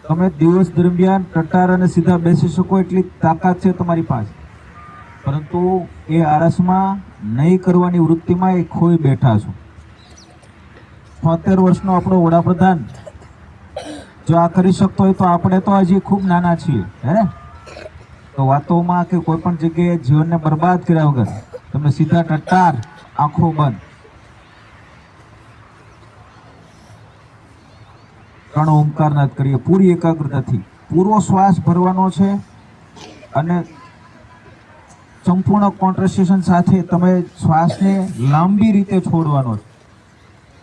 તમે દિવસ દરમિયાન ટટાર અને સીધા બેસી શકો એટલી તાકાત છે તમારી પાસે, પરંતુ એ આળસમાં નહીં કરવાની વૃત્તિમાં એ ખોઈ બેઠા છો. 73 વર્ષનો આપણો વડાપ્રધાન જો આ કરી શકતો હોય તો આપણે તો હજી ખૂબ નાના છીએ, હે? તો વાતોમાં કે કોઈ પણ જગ્યાએ જીવનને બરબાદ કર્યા વગર તમે સીધા ટટ્ટાર, આંખો બંધ, 3 ઓમકારનાદ કરીએ પૂરી એકાગ્રતાથી. પૂરો શ્વાસ ભરવાનો છે અને સંપૂર્ણ કોન્ટ્રેસ્ટેશન સાથે તમે શ્વાસને લાંબી રીતે છોડવાનો છે.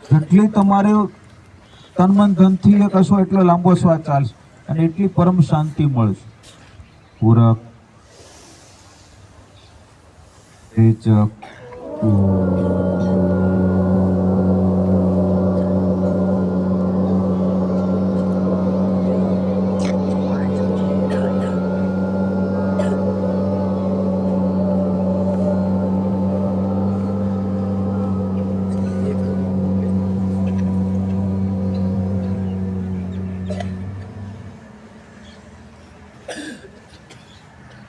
જેટલી તમારે તન મન ધનથી કશો એટલો લાંબો શ્વાસ ચાલશે અને એટલી પરમ શાંતિ મળશે. પૂરક રેચક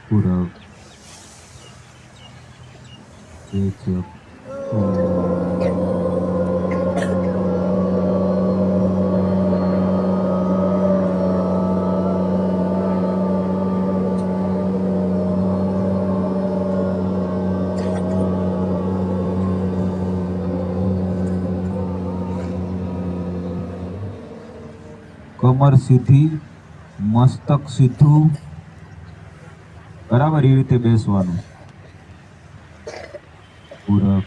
પૂરક રેચક કમર સીધી, મસ્તક સીધું, બરાબર એ રીતે બેસવાનું. પૂરક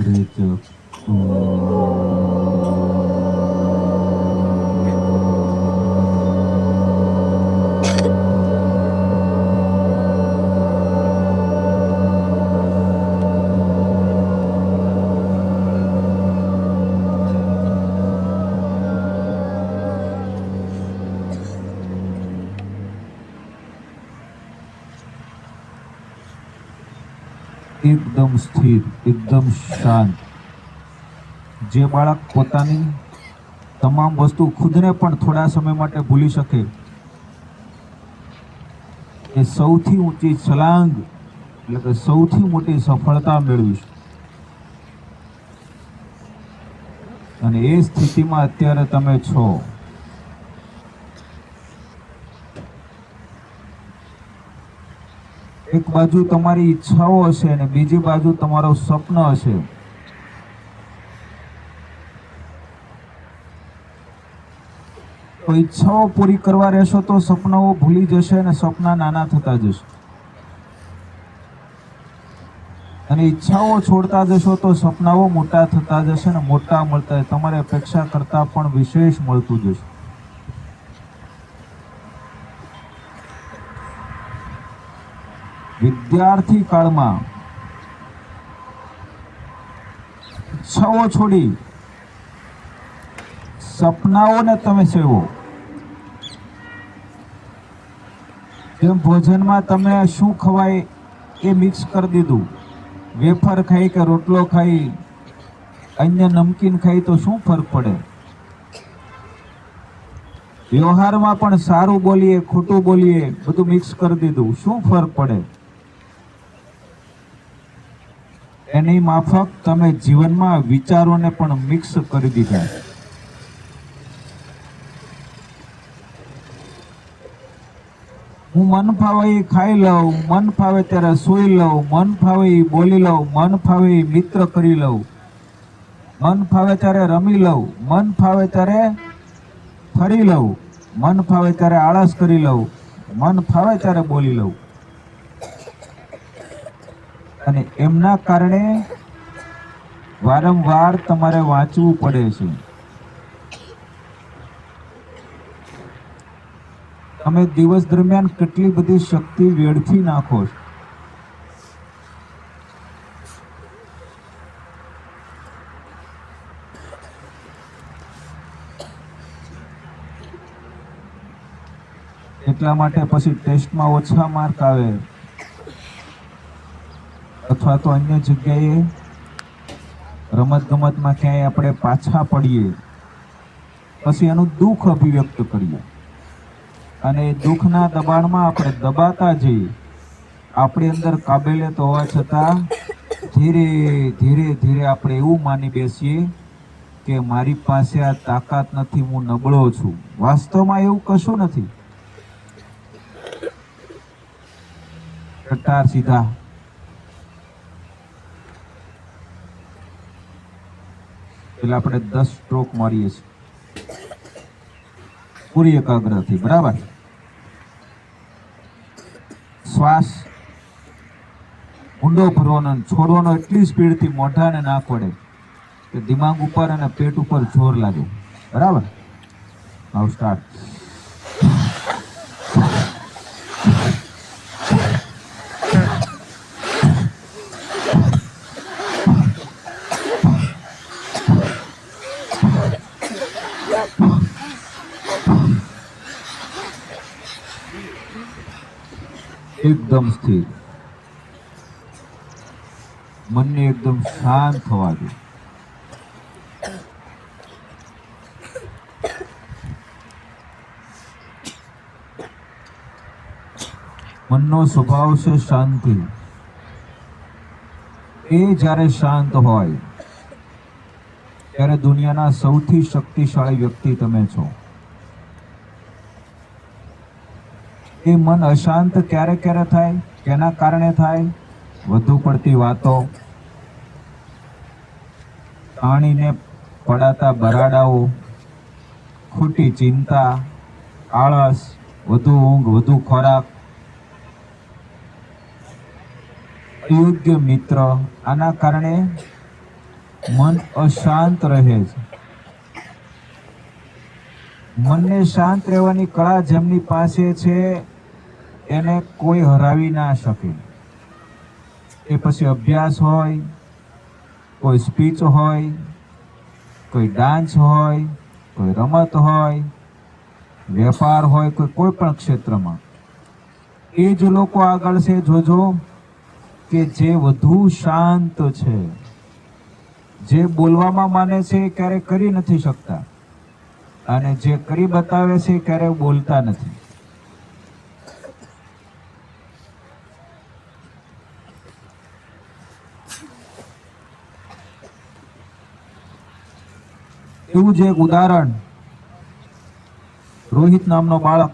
રેચક એકદમ સ્થિર, એકદમ શાંત. જે બાળક પોતાની તમામ વસ્તુ ખુદને પણ થોડા સમય માટે ભૂલી શકે એ સૌથી ઊંચી છલાંગ એટલે કે સૌથી મોટી સફળતા મેળવીશ. અને એ સ્થિતિમાં અત્યારે તમે છો. એક બાજુ તમારી ઈચ્છાઓ હશે અને બીજી બાજુ તમારો સ્વપ્ન હશે. તો ઈચ્છાઓ પૂરી કરવા રહેશો તો સપનાઓ ભૂલી જશે અને સપના નાના થતા જશે. અને ઈચ્છાઓ છોડતા જશો તો સપનાઓ મોટા થતા જશે અને મોટા મળતા તમારે અપેક્ષા કરતા પણ વિશેષ મળતું જશે. વિદ્યાર્થી કાળમાં ઈચ્છાઓ છોડી સપનાઓને તમે સેવો. જેમ ભોજનમાં તમે શું ખવાય એ મિક્સ કરી દીધું. વેફર ખાઈ કે રોટલો ખાઈ, અન્ય નમકીન ખાઈ તો શું ફરક પડે? વ્યવહારમાં પણ સારું બોલીએ ખોટું બોલીએ બધું મિક્સ કરી દીધું, શું ફરક પડે? એની માફક તમે જીવનમાં વિચારોને પણ મિક્સ કરી દીધા. હું મન ફાવે એ ખાઈ લઉં, મન ફાવે ત્યારે સૂઈ લઉં, મન ફાવે એ બોલી લઉં, મન ફાવે એ મિત્ર કરી લઉં, મન ફાવે ત્યારે રમી લઉં, મન ફાવે ત્યારે ફરી લઉં, મન ફાવે ત્યારે આળસ કરી લઉં, મન ફાવે ત્યારે બોલી લઉં. અને એમના કારણે વારંવાર તમારે વાંચવું પડે છે. તમે દિવસ દરમિયાન કેટલી બધી શક્તિ વેડફી નાખો છો. એટલા માટે પછી ટેસ્ટમાં ઓછા માર્ક આવે અથવા તો અન્ય જગ્યાએ રમત ગમતમાં ક્યાંય આપણે પાછા પડીએ પછી એનું દુઃખ અભિવ્યક્ત કરીએ અને એ દુઃખના દબાણમાં આપણે દબાતા જઈએ. આપણી અંદર કાબેલિયત હોવા છતાં ધીરે ધીરે ધીરે આપણે એવું માની બેસીએ કે મારી પાસે આ તાકાત નથી, હું નબળો છું. વાસ્તવમાં એવું કશું નથી. કટાર સીધા. એટલે આપણે 10 સ્ટ્રોક મારીએ છીએ પૂરી એકાગ્રતાથી. બરાબર. શ્વાસ ઊંડો ભરવાનો, છોડવાનો એટલી સ્પીડથી મોઢાને નાક વડે કે દિમાગ ઉપર અને પેટ ઉપર જોર લાગે. બરાબર. નાઉ સ્ટાર્ટ. એકદમ સ્થિર, મનને એકદમ શાંત થવા દે. મનનો સ્વભાવ છે શાંતિ. એ જ્યારે શાંત હોય ત્યારે દુનિયાના સૌથી શક્તિશાળી વ્યક્તિ તમે છો. એ મન અશાંત ક્યારે ક્યારે થાય? કેના કારણે થાય? વધુ પડતી વાતો, પાણીને પડાતા બરાડાઓ, ખોટી ચિંતા, આળસ, વધુ ઊંઘ, વધુ ખોરાક, અયોગ્ય મિત્ર. આના કારણે મન અશાંત રહે છે. મનને શાંત રહેવાની કળા જેમની પાસે છે એને કોઈ હરાવી ના શકે. એ પછી અભ્યાસ હોય, કોઈ સ્પીચ હોય, કોઈ ડાન્સ હોય, કોઈ રમત હોય, વેપાર હોય, કોઈ પણ ક્ષેત્રમાં એ જ લોકો આગળ છે. જોજો કે જે વધુ શાંત છે, જે બોલવામાં માને છે ક્યારેય કરી નથી શકતા, અને જે કરી બતાવે છે ક્યારેય બોલતા નથી. એવું જ એક ઉદાહરણ, રોહિત નામનો બાળક.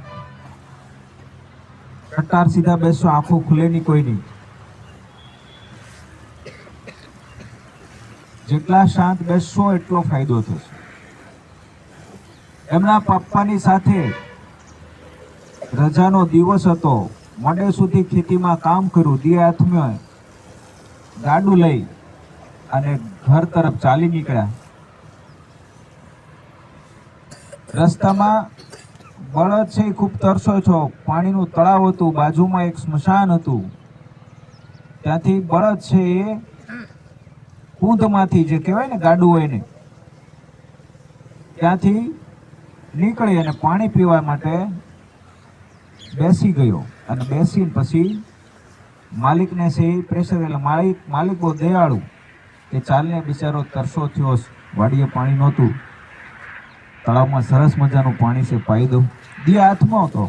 કટાર સીધા બેસો, આંખો ખુલે નહીં કોઈની. જેટલા શાંત બેસશો એટલો ફાયદો થશે. એમના પપ્પાની સાથે રજાનો દિવસ હતો, મોડે સુધી ખેતીમાં કામ કર્યું, દી હાથમાં ગાડું લઈ અને ઘર તરફ ચાલી નીકળ્યા. રસ્તામાં બળદ છે ખૂબ તરસો છો, પાણીનું તળાવ હતું, બાજુમાં એક સ્મશાન હતું. ત્યાંથી બળદ છે એ કુંધમાંથી, જે કહેવાય ને ગાડું હોય ને, ત્યાંથી નીકળી અને પાણી પીવા માટે બેસી ગયો. અને બેસીને પછી માલિકને છે એ પ્રેશર, એટલે માલિક બહુ દયાળુ કે ચાલને બિચારો તરસો થયો, વાડીએ પાણી નહોતું, તળાવમાં સરસ મજાનું પાણી છે, પાઈ દઉં. દિયા હાથમાં હતો.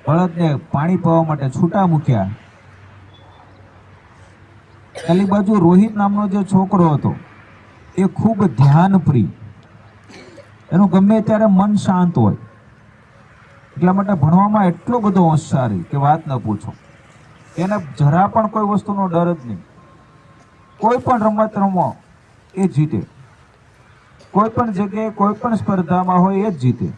બળદને પાણી પીવા માટે છૂટા મૂક્યા. પેલી બાજુ રોહિત નામનો જે છોકરો હતો એ ખૂબ ધ્યાનપ્રિય. એનું ગમે ત્યારે મન શાંત હોય, એટલા માટે ભણવામાં એટલો બધો હોશિયારી કે વાત ન પૂછો. એને જરા પણ કોઈ વસ્તુનો ડર જ નહીં. કોઈ પણ રમત રમો એ જીતે, કોઈ પણ જગ્યાએ કોઈ પણ સ્પર્ધામાં હોય એ જ જીતે.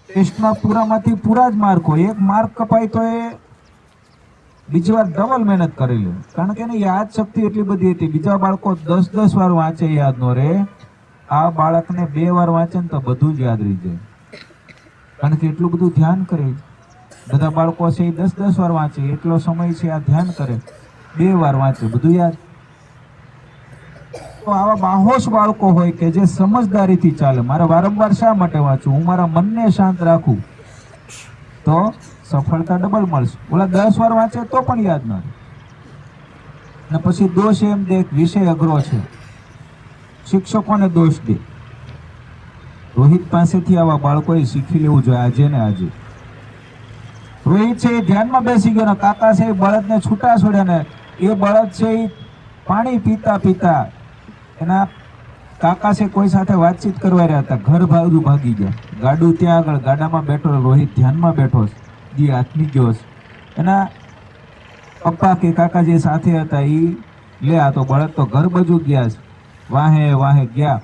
ટેસ્ટમાં પૂરામાંથી પૂરા જ માર્ક હોય, એક માર્ક કપાય તો એ બીજી વાર ડબલ મહેનત કરી લે, કારણ કે એની યાદ શક્તિ એટલી બધી હતી. બીજા બાળકો 10-10 વાર વાંચે, યાદ ન રહે. આ બાળકને 2 વાર વાંચે ને તો બધું જ યાદ રહી જાય, કારણ કે એટલું બધું ધ્યાન કરે. બધા બાળકો છે એ 10-10 વાર વાંચે, એટલો સમય છે આ ધ્યાન કરે, 2 વાર વાંચે, બધું યાદ. તો આવા બાહોશ બાળકો હોય કે જે સમજદારીથી ચાલે, મારે વારંવાર શા માટે વાંચું, હું મારા મનને શાંત રાખું તો સફળતા ડબલ મળશે. ઓલા 10 વાર વાંચે તો પણ યાદ ન રહે. અને પછી દોષ એમ દે વિષય અઘરો છે, શિક્ષકોને દોષ દે. રોહિત પાસેથી આવા બાળકોએ શીખી લેવું જોઈએ આજે ને આજે. રોહિત છે એ ધ્યાનમાં બેસી ગયો ને કાકા છે એ બળદને છૂટા છોડ્યા ને એ બળદ છે એ પાણી પીતા પીતા એના કાકા છે કોઈ સાથે વાતચીત કરવા રહ્યા હતા, ઘર બાજુ ભાગી ગયા. ગાડું ત્યાં આગળ, ગાડામાં બેઠો રોહિત ધ્યાનમાં બેઠો, દી આથમી ગયો. એના પપ્પા કે કાકા જે સાથે હતા એ લે આ તો બળદ તો ઘર બાજુ ગયા છે. વાહે વાહે ગયા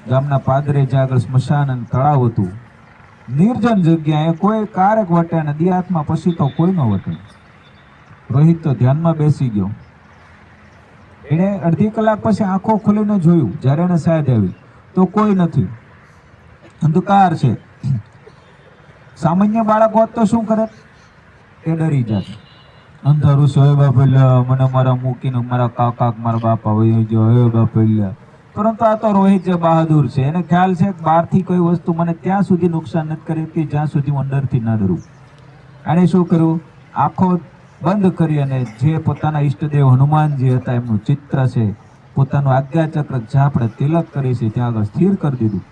ગામના પાદરે જ્યાં આગળ સ્મશાન અને તળાવ હતું, નિર્જન જગ્યાએ કોઈ કારક વટે અને દિયાતમાં પછી તો કોઈ ન વટે. રોહિત તો ધ્યાનમાં બેસી ગયો. એણે અડધી કલાક પછી આંખો ખોલીને જોયું. જ્યારે એને સાહેબ આવી તો કોઈ નથી, અંધકાર છે. સામાન્ય બાળક હોત તો શું કરે? એ ડરી જાય. અંધારું છે, હવે બાપા મને મારા મૂકીને મારા કાકા મારા બાપા વયો ગયો, હવે બાપા. પરંતુ આ તો રોહિત જે બહાદુર છે, એને ખ્યાલ છે કે બહારથી કોઈ વસ્તુ મને ત્યાં સુધી નુકસાન નથી કરી કે જ્યાં સુધી હું અંદરથી ના ડરું. આને શું કર્યું? આંખો બંધ કરી અને જે પોતાના ઈષ્ટદેવ હનુમાનજી હતા એમનું ચિત્ર છે, પોતાનું આજ્ઞાચક્ર જ્યાં આપણે તિલક કરી છે ત્યાં આગળ સ્થિર કરી દીધું.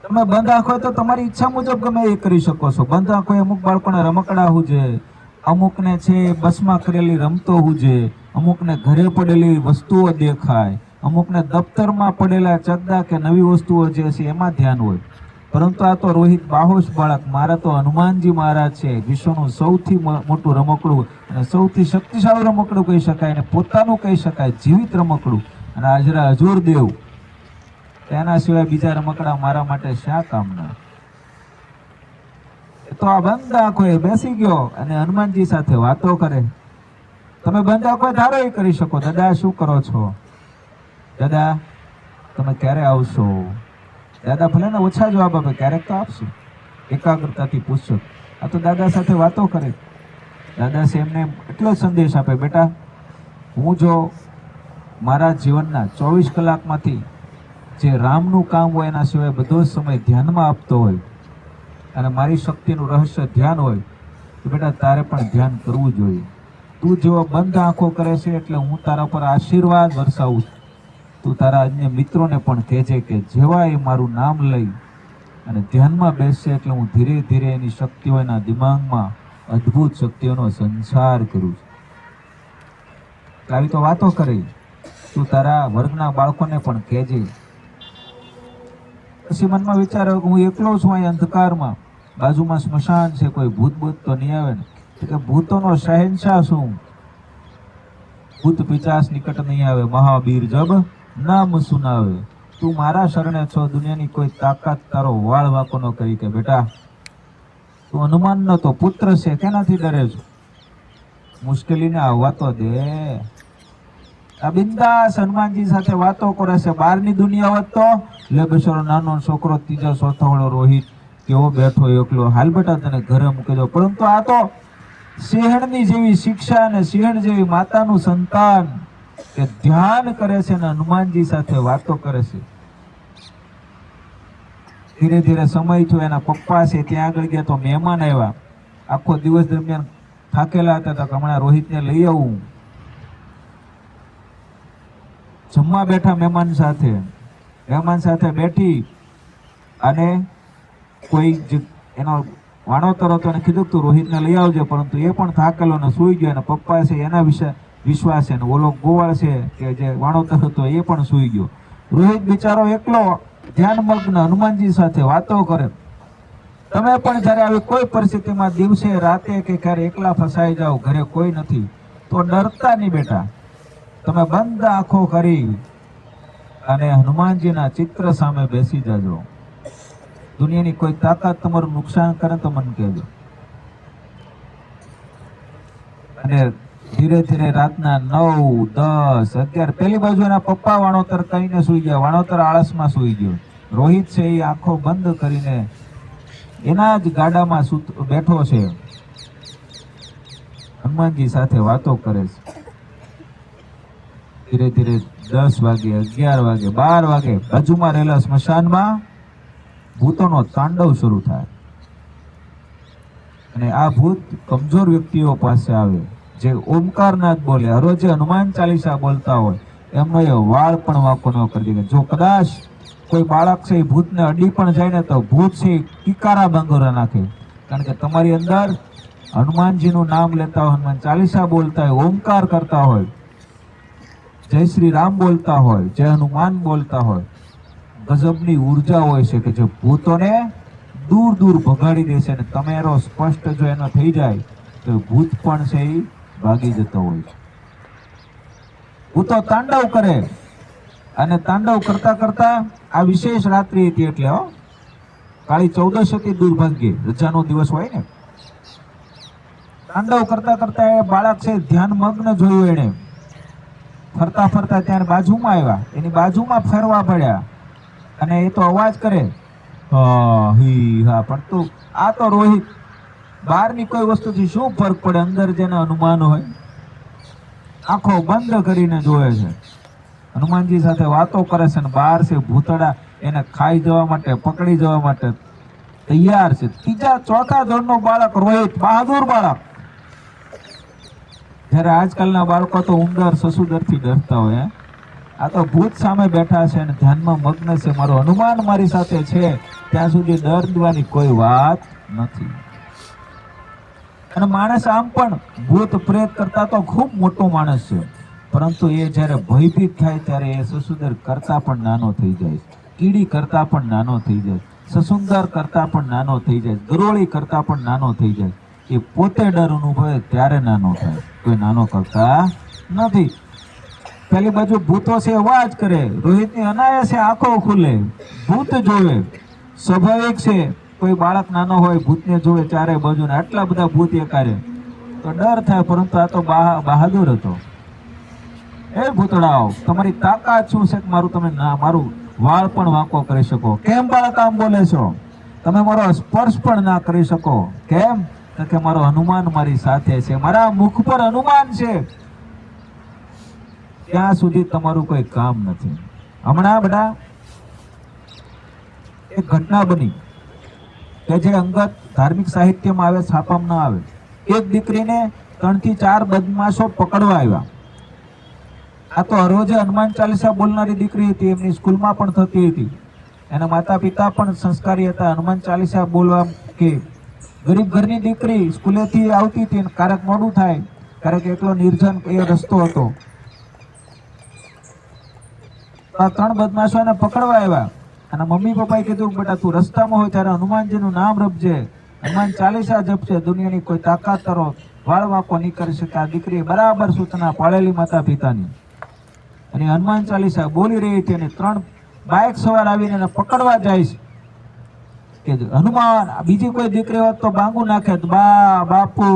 તમે બંધ આંખો તો તમારી ઈચ્છા મુજબ ગમે એ કરી શકો છો. બંધ આંખો અમુક બાળકોને રમકડા હુજે, અમુકને છે બસમાં કરેલી રમતો હુજે, અમુકને ઘરે પડેલી વસ્તુઓ દેખાય, અમુકને દફતરમાં પડેલા ચગદા કે નવી વસ્તુઓ જે છે એમાં ધ્યાન હોય. પરંતુ આ તો રોહિત બાહોશ બાળક, મારા તો હનુમાનજી મહારાજ છે, વિશ્વનું સૌથી મોટું રમકડું અને સૌથી શક્તિશાળી રમકડું કહી શકાય અને પોતાનું કહી શકાય, જીવિત રમકડું. અને હાજરા હજુર દેવ, તેના સિવાય બીજા રમકડા મારા માટે શા કામના? તો આ બંધ આંખોએ બેસી ગયો અને હનુમાનજી સાથે વાતો કરે. તમે બંધ આંખોએ ધારો એ કરી શકો, દાદા શું કરો છો? દાદા તમે ક્યારે આવશો? દાદા ભલે ને ઓછા જવાબ આપે, ક્યારેક તો આપશો. એકાગ્રતાથી પૂછશો. આ તો દાદા સાથે વાતો કરે. દાદા છે એમને એટલો સંદેશ આપે, બેટા હું જો મારા જીવનના 24 કલાકમાંથી જે રામનું કામ હોય એના સિવાય બધો સમય ધ્યાનમાં આપતો હોય અને મારી શક્તિનું રહસ્ય ધ્યાન હોય તો બેટા તારે પણ ધ્યાન કરવું જોઈએ. તું જેવો બંધ આંખો કરે છે એટલે હું તારા પર આશીર્વાદ વરસાવું છું. તું તારા અન્ય મિત્રોને પણ કહેજે કે જેવા એ મારું નામ લઈ અને ધ્યાનમાં બેસશે એટલે હું ધીરે ધીરે એની શક્તિઓ એના દિમાગમાં અદ્ભુત શક્તિઓનો સંચાર કરું છું. આવી તો વાતો કરી. તું તારા વર્ગના બાળકોને પણ કહેજે. પછી મનમાં વિચાર આવ્યો કે હું એકલો છું અહીં અંધકારમાં, બાજુમાં સ્મશાન છે, કોઈ ભૂત તો નહીં આવે ને? કે ભૂતોનો શહેનશાહ છું, ભૂત પિચાસ નિકટ નહીં આવે, મહાવીર જબ નામ સુનાવે. તું મારા શરણે છો, દુનિયાની કોઈ તાકાત તારો વાળ વાંકો ન કરી. કે બેટા તું હનુમાનનો તો પુત્ર છે, કેનાથી ડરે છો? મુશ્કેલીને આવવા તો દે. આ બિંદાસ હનુમાનજી સાથે વાતો કરે છે. બહારની દુનિયા હોત તો લે બેચારો નાનો છોકરો, ત્રીજો ચોથો વાળો રોહિત કેવો બેઠો એકલો, હાલ બેટા તને ઘરે મૂકી દો. પરંતુ આ તો સિંહણની જેવી શિક્ષા અને સિંહણ જેવી માતાનું સંતાન કે ધ્યાન કરે છે અને હનુમાનજી સાથે વાતો કરે છે. ધીરે ધીરે સમય થયો. એના પપ્પા છે ત્યાં આગળ ગયા તો મહેમાન આવ્યા. આખો દિવસ દરમિયાન થાકેલા હતા તો હમણાં રોહિતને લઈ આવું. જમવા બેઠા મહેમાન સાથે બેઠી અને કોઈ એનો વાણોતર હતો અને કીધું તું રોહિતને લઈ આવજે, પરંતુ એ પણ થાકેલો ને સૂઈ ગયો. અને પપ્પા છે એના વિશે વિશ્વાસ છે ને ઓલો ગોવાળ છે કે જે વાણોતર હતો એ પણ સૂઈ ગયો. રોહિત બિચારો એકલો ધ્યાનમગ્ન હનુમાનજી સાથે વાતો કરે. તમે પણ જ્યારે આવી કોઈ પરિસ્થિતિમાં દિવસે રાતે કે ક્યારે એકલા ફસાઈ જાઓ, ઘરે કોઈ નથી, તો ડરતા નહીં બેટા. તમે બંધ આંખો કરી અને હનુમાનજીના ચિત્ર સામે બેસી જાજો. દુનિયાની કોઈ તાકાત તમારું નુકસાન કરે તો મને કહેજો. અને ધીરે ધીરે રાતના 9, 10, 11 પેલી બાજુ એના પપ્પા વાણોતર કહીને સુઈ ગયા. વાણોતર આળસમાં સુઈ ગયો. રોહિત છે એ આંખો બંધ કરીને એના જ ગાડામાં બેઠો છે, હનુમાનજી સાથે વાતો કરે છે. ધીરે ધીરે 10 વાગે, 11 વાગે, 12 વાગે બાજુમાં રહેલા સ્મશાનમાં ભૂતોનો તાંડવ શરૂ થાય. અને આ ભૂત કમજોર વ્યક્તિઓ પાસે આવે જે ઓમકારનાથ બોલે, હરોજે હનુમાન ચાલીસા બોલતા હોય, એમનો એ વાળ પણ વાંકો ન કરી દે. જો કદાચ કોઈ બાળક છે એ ભૂતને અડી પણ જાય ને તો ભૂત છે એ કિકારા બંગોરા નાખે. કારણ કે તમારી અંદર હનુમાનજીનું નામ લેતા હોય, હનુમાન ચાલીસા બોલતા હોય, ઓમકાર કરતા હોય, જય શ્રી રામ બોલતા હોય, જય હનુમાન બોલતા હોય, ગજબની ઉર્જા હોય છે કે જે ભૂતોને દૂર દૂર ભગાડી દેશે. અને તમારો સ્પષ્ટ જો એનો થઈ જાય તો ભૂત પણ છે એ ભાગી જતો હોય છે. ભૂતો તાંડવ કરે અને તાંડવ કરતા કરતા આ વિશેષ રાત્રિ હતી એટલે કાળી 14 હતી, દુર્ભાગ્ય રજાનો દિવસ હોય ને. તાંડવ કરતા કરતા એ બાળક છે ધ્યાન મગ્ન જોયું એને. ફરતા ફરતા ત્યાં બાજુમાં આવ્યા, એની બાજુમાં ફરવા પડ્યા અને એ તો અવાજ કરે હા હી હા. પણ તું આ તો રોહિત, બહારની કોઈ વસ્તુથી શું ફરક પડે, અંદર જેના હનુમાન હોય આંખો બંધ કરીને જોવે છે, હનુમાનજી સાથે વાતો કરે છે, ને બહાર છે ભૂતડા એને ખાઈ જવા માટે, પકડી જવા માટે તૈયાર છે. ત્રીજા ચોથા ધોરણનો બાળક રોહિત, બહાદુર બાળક. જ્યારે આજકાલના બાળકો તો ઉંદર સસુદરથી ડરતા હોય, આ તો ભૂત સામે બેઠા છે અને ધ્યાનમાં મગ્ન છે, મારો હનુમાન મારી સાથે છે, ત્યાં સુધી ડર દેવાની કોઈ વાત નથી. અને માણસ આમ પણ ભૂત પ્રેત કરતા તો ખૂબ મોટો માણસ છે, પરંતુ એ જ્યારે ભયભીત થાય ત્યારે એ સસુદર કરતા પણ નાનો થઈ જાય, કીડી કરતા પણ નાનો થઈ જાય, સસુંદર કરતા પણ નાનો થઈ જાય, ગરોળી કરતા પણ નાનો થઈ જાય. એ પોતે ડર અનુભવે ત્યારે નાનો થાય, કોઈ નાનો કરતા નથી. પેલી બાજુ ભૂતો છે અવાજ કરે, રોહિતની અનાયાસે આંખો ખુલે, ભૂત જોવે. સ્વાભાવિક છે કોઈ બાળક નાનો હોય ભૂતને જોવે ચારે બાજુ, આટલા બધા ભૂત એકારે તો ડર થાય. પરંતુ આ તો બહાદુર હતો. એ ભૂતડાઓ, તમારી તાકાત શું છે કે મારું તમે મારું વાળ પણ વાંકો કરી શકો? કેમ બાળક આમ બોલે છો? તમે મારો સ્પર્શ પણ ના કરી શકો, કેમ? કે મારો હનુમાન મારી સાથે છે, મારા મુખ પર હનુમાન છે, ત્યાં સુધી તમારું કોઈ કામ નથી. હમણાં બધા એક ઘટના બની કે જે અંગત ધાર્મિક સાહિત્યમાં આવે, છાપામાં ના આવે. એક દીકરીને 3 થી 4 બદમાશો પકડવા આવ્યા. આ તો રોજે હનુમાન ચાલીસા બોલનારી દીકરી હતી, એમની સ્કૂલમાં પણ થતી હતી, એના માતા પિતા પણ સંસ્કારી હતા, હનુમાન ચાલીસા બોલવા કે ગરીબ ઘરની દીકરી સ્કૂલેથી આવતી હતી, ક્યારેક મોડું થાય, ક્યારેક એકલો નિર્જન એ રસ્તો હતો. આ 3 બદમાશોને પકડવા આવ્યા અને મમ્મી પપ્પાએ કીધું બેટા તું રસ્તામાં હોય ત્યારે હનુમાનજીનું નામ રપજે, હનુમાન ચાલીસા જપજે, દુનિયાની કોઈ તાકાત તારો વાળ વાંકો નહીં કરી શકે. આ દીકરીએ બરાબર સૂચના પાળેલી માતા પિતાની, અને હનુમાન ચાલીસા બોલી રહી હતી અને 3 બાઇક સવાર આવીને એને પકડવા જાય છે કે હનુમાન. બીજી કોઈ દીકરી હોત તો બાંગુ નાખે બાપુ,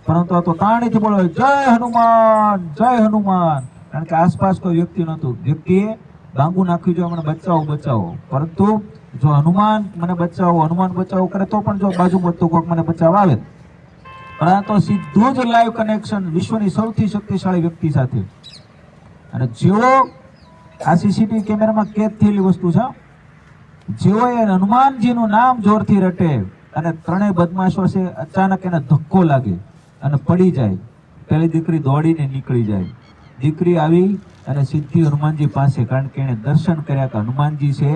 પરંતુ આ તો તાણીથી બોલો જય હનુમાન, જય હનુમાન. કારણ કે આસપાસ કોઈ વ્યક્તિ નહોતું. વ્યક્તિએ બાંગુ નાખ્યું જો મને બચાવો બચાવો, પરંતુ જો હનુમાન મને બચાવો, હનુમાન બચાવો કરે તો પણ જો બાજુમાં તો કોઈક મને બચાવવા આવે, પણ આ તો સીધું જ લાઈવ કનેક્શન વિશ્વની સૌથી શક્તિશાળી વ્યક્તિ સાથે. અને જેવો આ સીસીટીવી કેમેરામાં કેદ થયેલી વસ્તુ છે, જેવો એ હનુમાનજીનું નામ જોરથી રટે અને 3 બદમાશો છે અચાનક એને ધક્કો લાગે અને પડી જાય. પેલી દીકરી દોડીને નીકળી જાય. દીકરી આવી અને સીધી હનુમાનજી પાસે, કારણ કે એને દર્શન કર્યા કે હનુમાનજી છે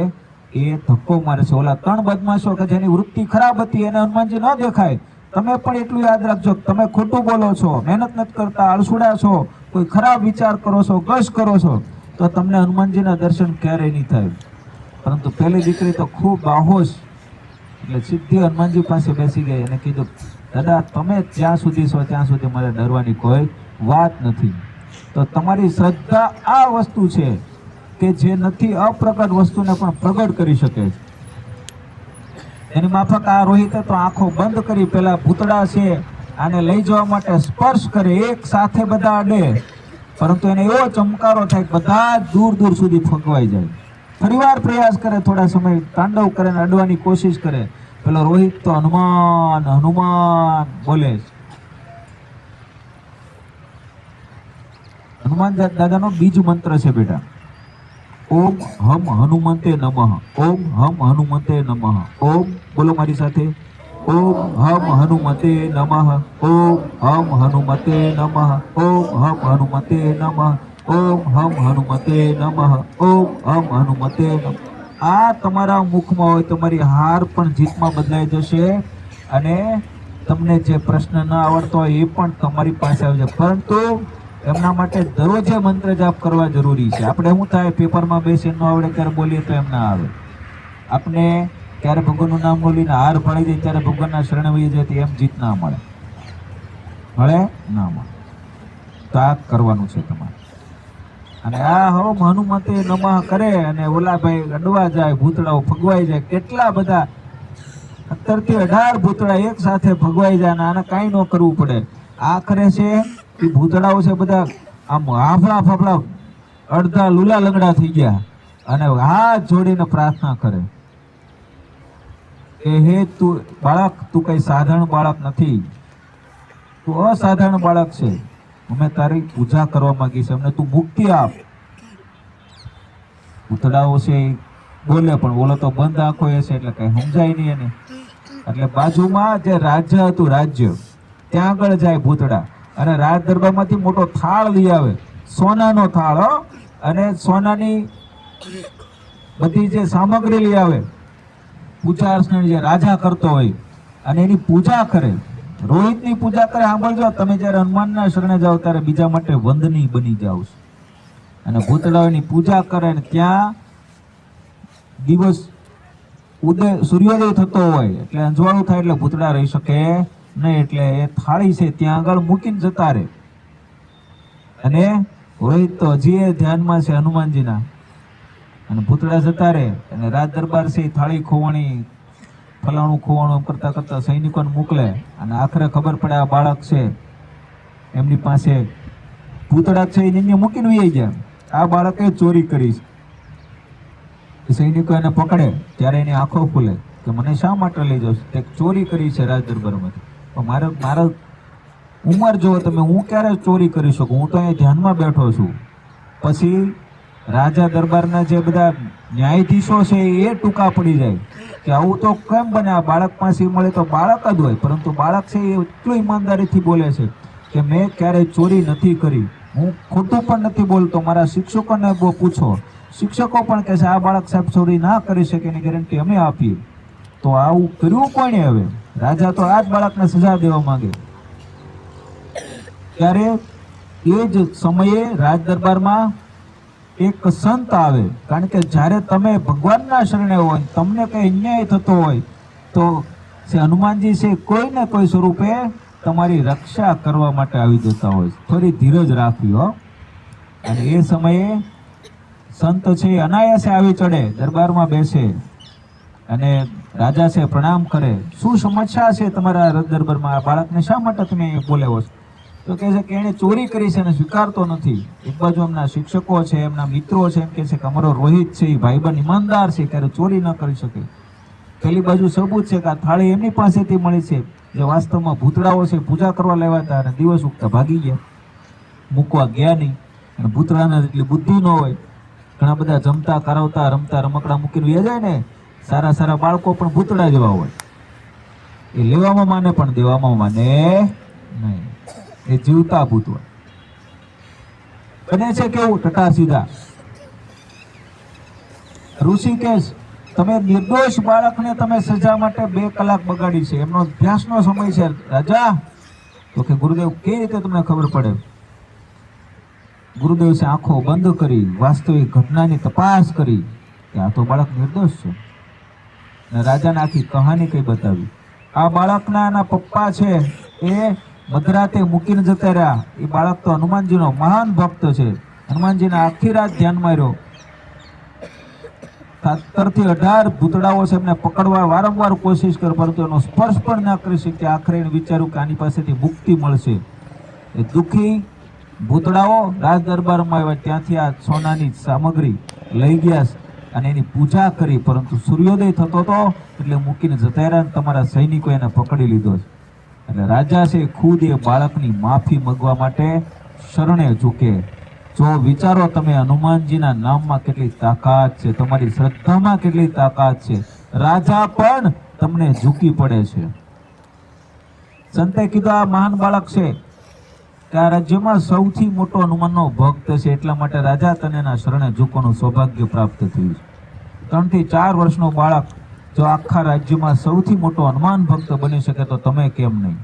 એ ધક્કો મારે છે. ઓલા 3 બદમાશો કે જેની વૃત્તિ ખરાબ હતી એને હનુમાનજી ન દેખાય. તમે પણ એટલું યાદ રાખજો, તમે ખોટું બોલો છો, મહેનત નથી કરતા, આળસુડા છો, કોઈ ખરાબ વિચાર કરો છો, ગશ કરો છો, તો તમને હનુમાનજીના દર્શન ક્યારેય નહીં થાય. પરંતુ પેલી દીકરી તો ખૂબ બાહોશ, એટલે સીધી હનુમાનજી પાસે બેસી ગઈ અને કીધું દાદા તમે જ્યાં સુધી છો ત્યાં સુધી મારે ડરવાની કોઈ વાત નથી. તો તમારી શ્રદ્ધા આ વસ્તુ છે કે જે નથી અપ્રગટ વસ્તુને પણ પ્રગટ કરી શકે છે. એની માફક આ રોહિતે તો આંખો બંધ કરી પેલા ભૂતડા છે આને લઈ જવા માટે સ્પર્શ કરે, એક સાથે બધા અડે, પરંતુ એને એવો ચમકારો થાય કે બધા દૂર દૂર સુધી ફંગવાઈ જાય. ફરીવાર પ્રયાસ કરે, થોડા સમય તાંડવ કરે, અડવાની કોશિશ કરે, પેલો રોહિત તો હનુમાન હનુમાન બોલે. હનુમાન દાદાનો બીજ મંત્ર છે બેટા, ઓમ હમ હનુમંતે નમઃ, ઓમ હમ હનુમંતે નમઃ. ઓમ બોલો મારી સાથે, ઓમ હમ હનુમતે નમઃ, ઓમ હમ હનુમતે નમઃ, ઓમ હમ હનુમતે નમઃ. ઓમ હમ હનુમતે નમઃ, ઓમ હમ હનુમતે નમઃ. આ તમારા મુખમાં હોય, તમારી હાર પણ જીતમાં બદલાઈ જશે અને તમને જે પ્રશ્ન ન આવડતો હોય એ પણ તમારી પાસે આવી જાય. પરંતુ એમના માટે દરરોજે મંત્ર જાપ કરવા જરૂરી છે. આપણે શું થાય, પેપરમાં બેસી ન આવડે ત્યારે બોલીએ તો એમ ના આવે. આપણે ક્યારે ભગવાનનું નામ બોલીને હાર ભળી જાય ત્યારે ભગવાનના શરણે વહી જાય તો એમ જીત ના મળે, ના મળે. તો આ કરવાનું છે તમારે. અને આ હોમ હનુમતે નમઃ કરે અને ઓલા ભાઈ અડવા જાય, ભૂતડાઓ ભગવાઈ જાય. કેટલા બધા 17 થી 18 ભૂતડા એક સાથે ભગવાઈ જાય અને આને કાંઈ ન કરવું પડે. આ કરે છે એ ભૂતડાઓ છે બધા આમ હાફળા ફાફડા અડધા લૂલા લંગડા થઈ ગયા અને હાથ જોડીને પ્રાર્થના કરે કે હે તું બાળક, તું કઈ સાધારણ બાળક નથી, તું અસાધારણ બાળક છે. અમે તારી પૂજા કરવા માંગી છે, અમને તું મુક્તિ આપ. ભૂતડાઓ છે બોલે પણ બોલો તો બંધ આંખો એ છે એટલે કઈ સમજાય નહીં એને. એટલે બાજુમાં જે રાજ્ય હતું, રાજ્ય ત્યાં આગળ જાય ભૂતડા અને રાજ દરબારમાંથી મોટો થાળ લઈ આવે, સોનાનો થાળ અને સોનાની બધી જે સામગ્રી લઈ આવે, પૂજા અર્ચના જે રાજા કરતો હોય અને એની પૂજા કરે. રોહિતની પૂજા કરે. સાંભળજો, તમે જ્યારે હનુમાનના શરણે જાઓ ત્યારે બીજા માટે વંદની બની જાઓ છો. અને ભૂતડાઓની પૂજા કરે અને ત્યાં દિવસ ઉદય સૂર્યોદય થતો હોય એટલે અંજવાળું થાય એટલે ભૂતડા રહી શકે નહીં. એટલે એ થાળી છે ત્યાં આગળ મૂકીને જતા રહે. અને રોહિત તો હજી એ ધ્યાનમાં છે હનુમાનજીના અને ભૂતડા જતા રહે. અને રાજ દરબાર છે થાળી ખોવાણી ફલાણું ખોવાણું કરતા કરતા સૈનિકોને મોકલે અને આખરે ખબર પડે આ બાળક છે એમની પાસે ભૂતડા છે એને મૂકીને વહી ગયા. આ બાળકે ચોરી કરી છે. સૈનિકો એને પકડે ત્યારે એની આંખો ખુલે કે મને શા માટે લઈ જાવ? તે ચોરી કરી છે રાજ દરબારમાંથી. મારા ઉંમર જો તમે, હું ક્યારે ચોરી કરી શકું? હું તો અહીંયા ધ્યાનમાં બેઠો છું. પછી રાજા દરબારના જે બધા ન્યાયાધીશો છે એ ટૂંકા પડી જાય કે આવું તો કેમ બને? આ બાળક પાસે મળે તો બાળક જ હોય, પરંતુ બાળક છે એ એટલું ઈમાનદારીથી બોલે છે કે મેં ક્યારેય ચોરી નથી કરી, હું ખોટું પણ નથી બોલતો. મારા શિક્ષકોને પૂછો, શિક્ષકો પણ કહે છે આ બાળક સાહેબ ચોરી ના કરી શકે એની ગેરંટી અમે આપીએ. તો આવું કર્યું કોણે? હવે રાજા તો આ જ બાળકને સજા દેવા માંગે. ત્યારે એ જ સમયે રાજ દરબારમાં એક સંત આવે. કારણ કે જ્યારે તમે ભગવાનના શરણે હોય, તમને કઈ અન્યાય થતો હોય તો હનુમાનજી છે કોઈ ને કોઈ સ્વરૂપે તમારી રક્ષા કરવા માટે આવી જતા હોય. થોડી ધીરજ રાખવી હો. અને એ સમયે સંત છે અનાયાસે આવી ચડે, દરબારમાં બેસે અને રાજા છે પ્રણામ કરે. શું સમસ્યા છે તમારા દરબારમાં? આ બાળકને શા માટે તમે બોલાવો છો? તો કહે છે કે એને ચોરી કરી છે અને સ્વીકારતો નથી. એક બાજુ એમના શિક્ષકો છે, એમના મિત્રો છે, એમ કહે છે કે અમારો રોહિત છે એ ભાઈબંધ ઈમાનદાર છે, ક્યારે ચોરી ન કરી શકે. પેલી બાજુ સબૂત છે કે આ થાળી એમની પાસેથી મળી છે, જે વાસ્તવમાં ભૂતડાઓ છે પૂજા કરવા લેવા હતા અને દિવસ ઉગતા ભાગી ગયા, મૂકવા ગયા નહીં. અને ભૂતડાને એટલી બુદ્ધિ ન હોય. ઘણા બધા જમતા કરાવતા રમતા રમકડા મૂકીને વ્યા જાય ને, સારા સારા બાળકો પણ ભૂતડા જેવા હોય. એ લેવામાં માને પણ દેવામાં માને નહીં. એ જીવતા ભૂત હોય. બને છે કેવું ટટા સીધા. ઋષિકેશ, તમે નિર્દોષ બાળકને તમે સજા માટે 2 કલાક બગાડી છે, એમનો અભ્યાસનો સમય છે. રાજા તો કે ગુરુદેવ કઈ રીતે તમને ખબર પડે? ગુરુદેવ છે આંખો બંધ કરી વાસ્તવિક ઘટનાની તપાસ કરી કે આ તો બાળક નિર્દોષ છે. અને રાજાને આખી કહાની કઈ બતાવી. આ બાળકના એના પપ્પા છે એ મધરાતે મૂકીને જતા રહ્યા. એ બાળક તો હનુમાનજીનો મહાન ભક્ત છે. હનુમાનજીને આખી રાત ધ્યાનમાં રહ્યો. 17 થી 18 ભૂતડાઓ છે એમને પકડવા વારંવાર કોશિશ કરી, પરંતુ એનો સ્પર્શ પણ ના કરી શક્યા. આખરે એને વિચાર્યું કે આની પાસેથી મુક્તિ મળશે. એ દુઃખી ભૂતડાઓ રાજ દરબારમાં આવ્યા, ત્યાંથી આ સોનાની સામગ્રી લઈ ગયા અને એની પૂજા કરી. પરંતુ સૂર્યોદય થતો હતો એટલે મૂકીને જતા રહ્યા. તમારા સૈનિકો એને પકડી લીધો છે. એટલે રાજા છે ખુદ એ બાળકની માફી માંગવા માટે શરણે ઝૂકે. જો વિચારો તમે હનુમાનજીના નામમાં કેટલી તાકાત છે, તમારી શ્રદ્ધામાં કેટલી તાકાત છે. રાજા પણ તમને ઝૂકી પડે છે. સંતે કીધું આ મહાન બાળક છે કે આ રાજ્યમાં સૌથી મોટો હનુમાનનો ભક્ત છે, એટલા માટે રાજા તને એના શરણે ઝૂકવાનું સૌભાગ્ય પ્રાપ્ત થયું છે. 3 થી 4 વર્ષનો બાળક જો આખા રાજ્યમાં સૌથી મોટો હનુમાન ભક્ત બની શકે તો તમે કેમ નહીં?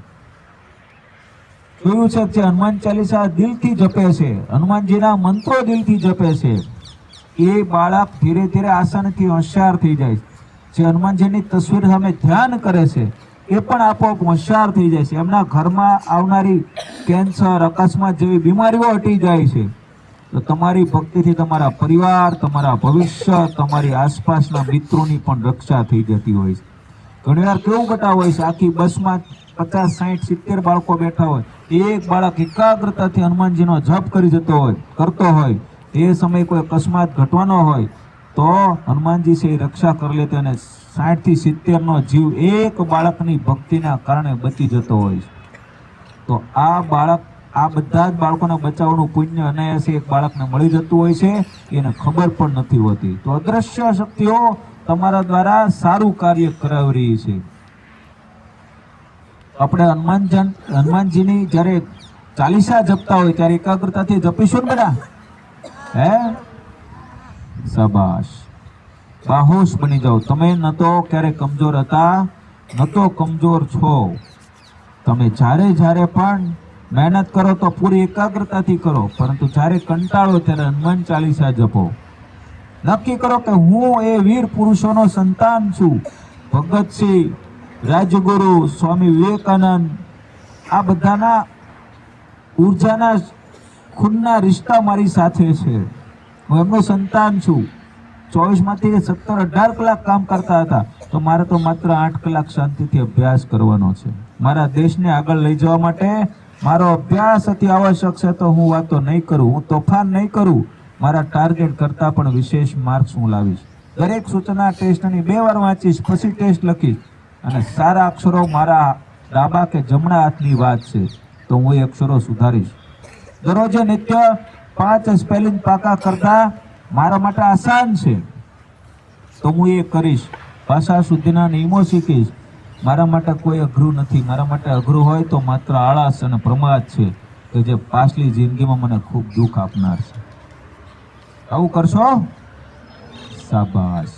જોયું છે જે હનુમાન ચાલીસા દિલથી જપે છે, હનુમાનજીના મંત્રો દિલથી જપે છે, એ બાળક ધીરે ધીરે આસાનીથી હોશિયાર થઈ જાય છે. જે હનુમાનજીની તસવીર સામે ધ્યાન કરે છે એ પણ આપોઆપ હોશિયાર થઈ જાય છે. એમના ઘરમાં આવનારી કેન્સર, અકસ્માત જેવી બીમારીઓ હટી જાય છે. તો તમારી ભક્તિથી તમારા પરિવાર, તમારા ભવિષ્ય, તમારી આસપાસના મિત્રોની પણ રક્ષા થઈ જતી હોય છે. ઘણીવાર કેવું બતા હોય છે, આખી બસમાં 50, 60, 70 બાળકો બેઠા હોય, એક બાળક એકાગ્રતાથી હનુમાનજીનો જપ કરતો હોય, એ સમયે કોઈ અકસ્માત ઘટવાનો હોય તો હનુમાનજી છે એ રક્ષા કરી લેતે અને 60 થી 70 નો જીવ એક બાળકની ભક્તિના કારણે બચી જતો હોય છે. તો આ બધા જ બાળકોને બચાવવાનું પુણ્ય અનાયાસે એક બાળકને મળી જતું હોય છે, એને ખબર પણ નથી હોતી. તો અદ્રશ્ય શક્તિઓ તમારા દ્વારા સારું કાર્ય કરાવી રહી છે. આપણે હનુમાનજીની જ્યારે ચાલીસા જપતા હોય ત્યારે એકાગ્રતાથી જપીશું ને બેટા? હે, શાબાશ, બાહોશ બની જાઓ. તમે ન તો ક્યારે કમજોર હતા, ન તો કમજોર છો. તમે જ્યારે પણ મહેનત કરો તો પૂરી એકાગ્રતાથી કરો, પરંતુ જ્યારે કંટાળો ત્યારે હનુમાન ચાલીસા જપો. નક્કી કરો કે હું એ વીર પુરુષોનો સંતાન છું. ભગતસિંહ, રાજગુરુ, સ્વામી વિવેકાનંદ, આ બધાના ઉર્જાના ખૂનના રિશ્તા મારી સાથે છે. હું એમનો સંતાન છું. 24 માંથી 17, 18 કલાક કામ કરતા હતા, તો મારે તો માત્ર 8 કલાક શાંતિથી અભ્યાસ કરવાનો છે. મારા દેશને આગળ લઈ જવા માટે મારો અભ્યાસ અતિ આવશ્યક છે. તો હું વાતો નહીં કરું, હું તોફાન નહીં કરું. મારા ટાર્ગેટ કરતાં પણ વિશેષ માર્ક્સ હું લાવીશ. દરેક સૂચના ટેસ્ટની 2 વાર વાંચીશ, પછી ટેસ્ટ લખીશ. અને સારા અક્ષરો મારા ડાબા કે જમણા હાથની વાત છે, તો હું એ અક્ષરો સુધારીશ. દરરોજ નિત્ય 5 સ્પેલિંગ પાકા કરતા મારા માટે આસાન છે, તો હું એ કરીશ. ભાષા શુદ્ધિના નિયમો શીખીશ. મારા માટે કોઈ અઘરું નથી. મારા માટે અઘરું હોય તો માત્ર આળસ અને પ્રમાદ છે, કે જે પાછલી જિંદગીમાં મને ખૂબ દુઃખ આપનાર છે. આવું કરશો? શાબાશ.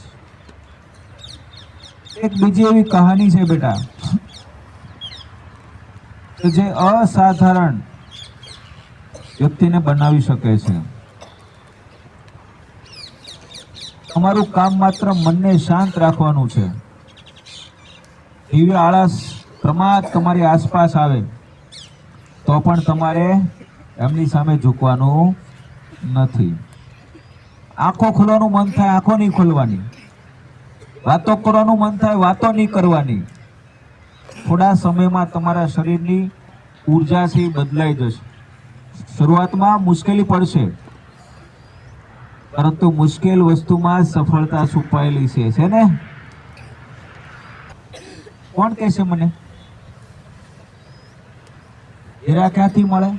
એક બીજી એવી કહાની છે બેટા, કે જે અસાધારણ વ્યક્તિને બનાવી શકે છે. તમારું કામ માત્ર મનને શાંત રાખવાનું છે. દિવ્ય આળસ, પ્રમાદ તમારી આસપાસ આવે તો પણ તમારે એમની સામે ઝૂકવાનું નથી. આંખો ખોલવાનું મન થાય, આંખો નહીં ખોલવાની. વાતો કરવાનું મન થાય, વાતો નહીં કરવાની. થોડા સમયમાં તમારા શરીરની ઉર્જા છે બદલાઈ જશે. શરૂઆતમાં મુશ્કેલી પડશે, પરંતુ મુશ્કેલ વસ્તુમાં સફળતા છુપાયેલી છે ને? કોણ કહેશે મને? હીરા ક્યાંથી મળે?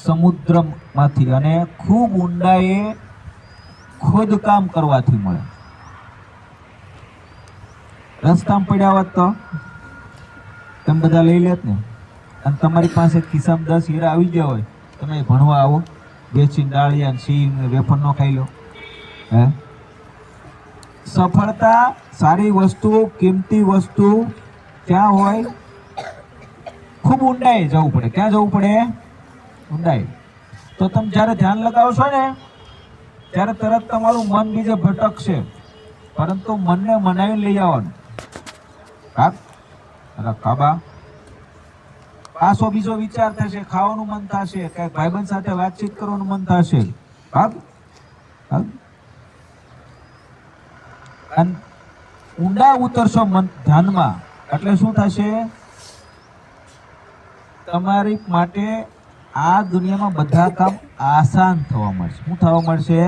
સમુદ્રમાંથી, અને ખૂબ ઊંડાએ ખોદકામ કરવાથી મળે. રસ્તામાં પડ્યા હોત તો તમે બધા લઈ લેત ને. અને તમારી પાસે ખિસ્સામાં 10 હીરા આવી ગયા હોય, તમે ભણવા આવો, બેચીને ડાળિયા, સિંગ, વેફર નો ખાઈ લો. હે, સફળતા, સારી વસ્તુ, કિંમતી વસ્તુ ક્યાં હોય? ખૂબ ઊંડાઈ જવું પડે. ક્યાં જવું પડે? ઊંડાઈ. તો તમે જ્યારે ધ્યાન લગાવશો ને, ત્યારે તરત તમારું મન બીજે ભટકશે, પરંતુ મનને મનાવી લઈ આવવાનું. કાબા પાછો બીજો વિચાર થશે, ખાવાનું મન થશે, કઈ ભાઈબંધ સાથે વાતચીત કરવાનું મન થશે. અને ઊંડા ઉતરશો મન ધ્યાનમાં, એટલે શું થશે? તમારી માટે આ દુનિયામાં બધા કામ આસાન થવા મળશે. શું થવા મળશે?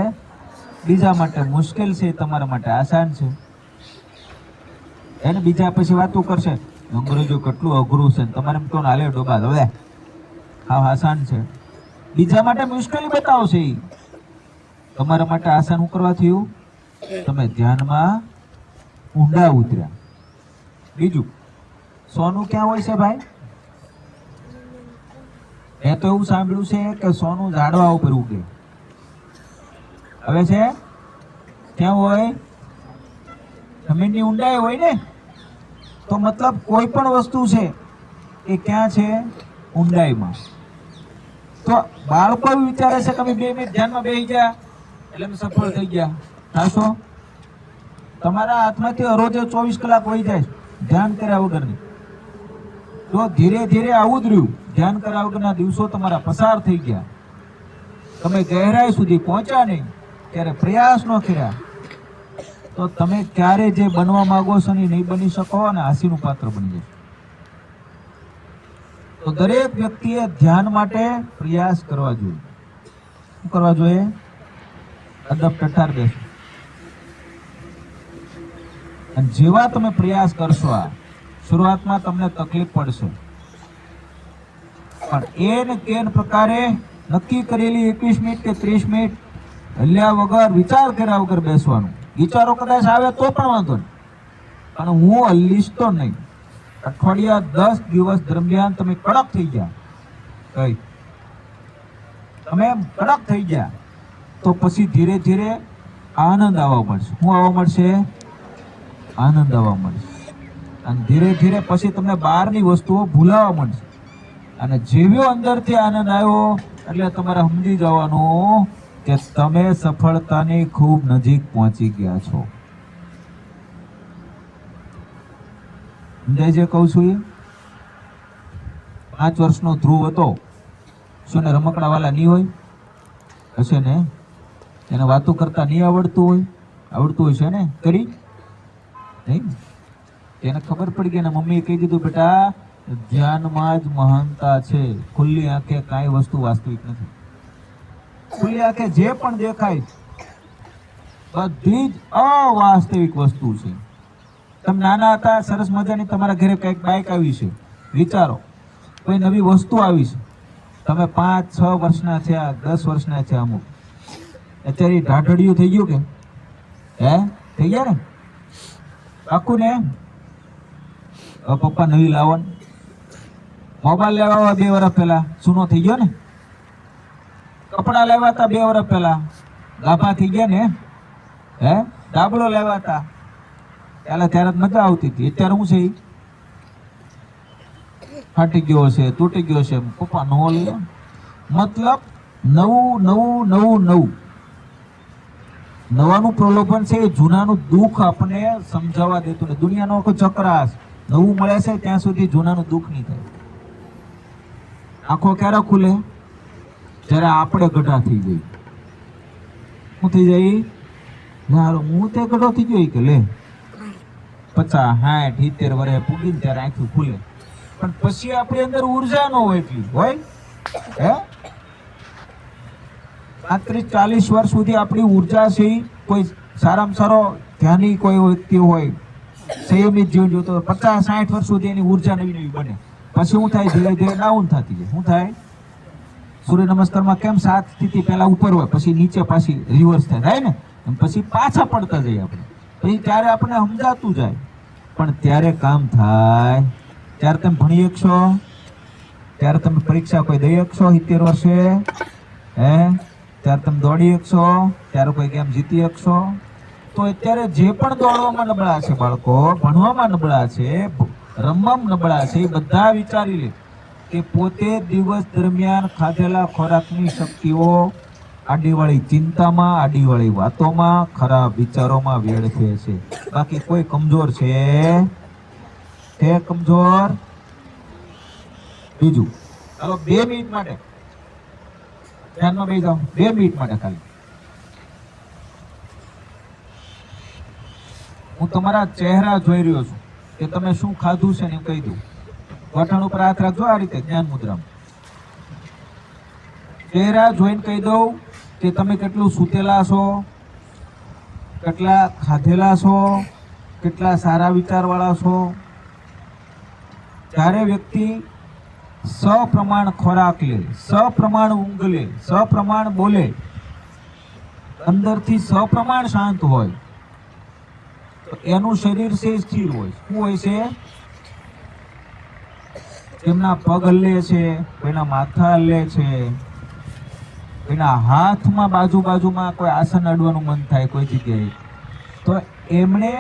બીજા માટે મુશ્કેલ છે, તમારા માટે આસાન છે. એને બીજા પછી વાતો કરશે, અંગ્રેજો કેટલું અઘરું છે, તમારે એમ કહો હાલે ડોબા હવે હા આસાન છે. બીજા માટે મુશ્કેલી બતાવશે. તમારા માટે આસાન હું કરવા થયું? તમે ધ્યાનમાં ઊંડા ઉતર્યા. બીજું, સોનું ક્યાં હોય છે ભાઈ? મેં તો એવું સાંભળ્યું છે કે સોનું ઝાડવા ઉપર ઉગે. હવે છે ક્યાં હોય? જમીનની ઊંડાઈ હોય ને. તો મતલબ કોઈ પણ વસ્તુ છે એ ક્યાં છે? ઊંડાઈમાં. તો બાળકો એવું વિચારે છે કે અમે 2 મિનિટ ધ્યાનમાં બેસી ગયા એટલે અમે સફળ થઈ ગયા. થાશો? તમારા હાથમાંથી રોજે 24 કલાક વહી જાય ધ્યાન કર્યા વગરની. તો ધીરે ધીરે આવું જ રહ્યું. ધ્યાન કર્યા વગરના દિવસો તમારા પસાર થઈ ગયા. તમે ગહેરાઈ સુધી પહોંચ્યા નહીં, ત્યારે પ્રયાસ ન કર્યા, તો તમે ક્યારે જે બનવા માંગો છો એ નહીં બની શકો અને હાંસીનું પાત્ર બની જશો. તો દરેક વ્યક્તિએ ધ્યાન માટે પ્રયાસ કરવા જોઈએ. શું કરવા જોઈએ? અદબ ટઠાર બેસો. અને જેવા તમે પ્રયાસ કરશો, આ શરૂઆતમાં તમને તકલીફ પડશે, પણ એને કેન પ્રકારે નક્કી કરેલી 21 મિનિટ કે 30 મિનિટ હલ્યા વગર, વિચાર કર્યા વગર બેસવાનું. વિચારો કદાચ આવે તો પણ વાંધો નહીં, પણ હું હલીશ તો નહીં. અઠવાડિયા 10 દિવસ દરમિયાન તમે કડક થઈ ગયા, કઈ તમે કડક થઈ ગયા, તો પછી ધીરે ધીરે આનંદ આવવા મળશે. શું આવવા મળશે? આનંદ આવવા મળશે. અને ધીરે ધીરે પછી તમને બહારની વસ્તુઓ ભૂલાવા મળશે. અને જેવ્યો અંદરથી આનંદ આવ્યો એટલે તમારે સમજી જવાનું કે તમે સફળતાની ખૂબ નજીક પહોંચી ગયા છો. સમજાય છે કહું છું? એ 5 વર્ષનો ધ્રુવ હતો. શું ને રમકડા વાળા નહીં હોય? હશે ને? એને વાતો કરતા નહીં આવડતું હોય? આવડતું હોય છે ને? કરી નહીં? એને ખબર પડી ગઈ ને મમ્મીએ કહી દીધું, બેટા ધ્યાનમાં જ મહાનતા છે. ખુલ્લી આંખે કાંઈ વસ્તુ વાસ્તવિક નથી. ખુલ્લી આંખે જે પણ દેખાય બધી જ અવાસ્તવિક વસ્તુ છે. તમે નાના હતા, સરસ મજાની તમારા ઘરે કંઈક બાઇક આવી છે, વિચારો કોઈ નવી વસ્તુ આવી છે, તમે 5-6 વર્ષના થયા, 10 વર્ષના થયા, અમુક અત્યારે ઢાઢડિયું થઈ ગયું કે થઈ ગયા ને? પાકું ને? પપ્પા નવી લાવો ને. મોબાઈલ લેવા 2 વર્ષ પહેલા સૂનો થઈ ગયો ને. કપડા લેવા હતા 2 વર્ષ પહેલા, ગાભા થઈ ગયા ને. ડાબડો લેવા હતા ત્યારે જ મજા આવતી હતી. અત્યારે શું છે? ફાટી ગયો છે, તૂટી ગયો છે. પપ્પા નો લે. મતલબ નવું નવાનું પ્રલોભન છે. જૂનાનું દુઃખ આપણને સમજાવવા દેતું ને. દુનિયાનો આખો ચક્રાસ. નવું મળે છે ત્યાં સુધી જૂનાનું દુઃખ નહીં થાય. આંખો ક્યારે ખુલે? જ્યારે આપણે ગઢા થઈ જઈએ. શું થઈ જાય? હું તે ગઢો થઈ ગયો કે લે 50, 60, 70 વર્ષે પૂગીને ત્યારે આંખું ખુલે. પણ પછી આપણી અંદર ઉર્જા ન હોય એટલી હોય. 35-40 વર્ષ સુધી આપણી ઉર્જા છે. કોઈ સારામાં સારો ધ્યાની કોઈ વ્યક્તિ હોય, સંયમિત જીવન જોતો 50-60 વર્ષ સુધી એની ઉર્જા નવી નવી બને. પછી શું થાય? ધીરે ધીરે ડાઉન થતી જાય. શું થાય? સૂર્ય નમસ્કારમાં કેમ 7 સ્થિતિ પહેલા ઉપર હોય, પછી નીચે પાછી રિવર્સ થાય ને, પછી પાછા પડતા જઈએ આપણે. પછી ત્યારે આપણને સમજાતું જાય. પણ ત્યારે કામ થાય ત્યારે તમે ભણી શકશો, ત્યારે તમે પરીક્ષા કોઈ દઈ શકશો 70 વર્ષે, ત્યારે તમે દોડી શકશો, ત્યારે કોઈ ગેમ જીતી શકશો. તો અત્યારે જે પણ દોડવામાં નબળા છે બાળકો, ભણવામાં નબળા છે, રમવામાં નબળા છે, એ બધા વિચારી લે કે પોતે દિવસ દરમિયાન ખાધેલા ખોરાકની શક્તિઓ આડીવાળી ચિંતામાં, આડીવાળી વાતોમાં, ખરાબ વિચારોમાં વેડફે છે. બાકી કોઈ કમજોર છે? કમજોર? બીજું, ચાલો 2 મિનિટ માટે ધ્યાનમાં બેસી જાઓ. 2 મિનિટ માટે ખાલી હું તમારા ચહેરા જોઈ રહ્યો છું કે તમે શું ખાધું છે ને કહી દઉં. ગોઠણ ઉપર હાથ રાખજો આ રીતે જ્ઞાન મુદ્રામાં. ચહેરા જોઈને કહી દઉં કે તમે કેટલું સૂતેલા છો, કેટલા ખાધેલા છો, કેટલા સારા વિચારવાળા છો. જ્યારે વ્યક્તિ સપ્રમાણ ખોરાક લે, સપ્રમાણ ઊંઘ લે, સપ્રમાણ બોલે, અંદરથી સપ્રમાણ શાંત હોય, તો એનું શરીર છે સ્થિર હોય. શું હોય છે? એમના પગ હલે છે, કોઈના માથા હલે છે, કોઈના હાથમાં બાજુમાં કોઈ આસન અડવાનું મન થાય કોઈ જગ્યાએ, તો એમણે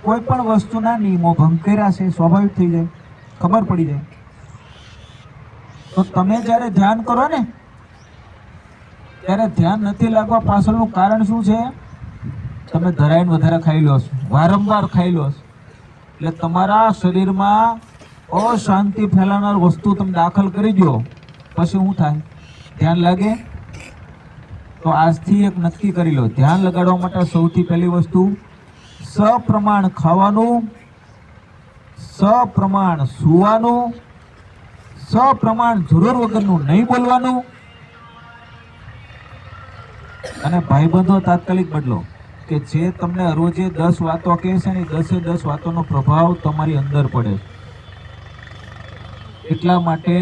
કોઈ પણ વસ્તુના નિયમો ભંગ કર્યા છે, સ્વાભાવિક થઈ જાય, ખબર પડી જાય. તો તમે જ્યારે ધ્યાન કરો ને ત્યારે ધ્યાન નથી લાગવા પાછળનું કારણ શું છે? તમે ધરાઈને વધારે ખાઈ લો છો, વારંવાર ખાઈ લો છો, એટલે તમારા શરીરમાં અશાંતિ ફેલાનાર વસ્તુ તમે દાખલ કરી દો, પછી શું થાય? ધ્યાન લાગે? તો આજથી એક નક્કી કરી લો, ધ્યાન લગાડવા માટે સૌથી પહેલી વસ્તુ સપ્રમાણ ખાવાનું, સપ્રમાણ સુવાનું, સપ્રમાણ જરૂર વગરનું નહીં બોલવાનું, અને ભાઈબંધો તાત્કાલિક બદલો કે જે તમને રોજે 10 વાતો કહે છે ને 10 વાતોનો પ્રભાવ તમારી અંદર પડે. એટલા માટે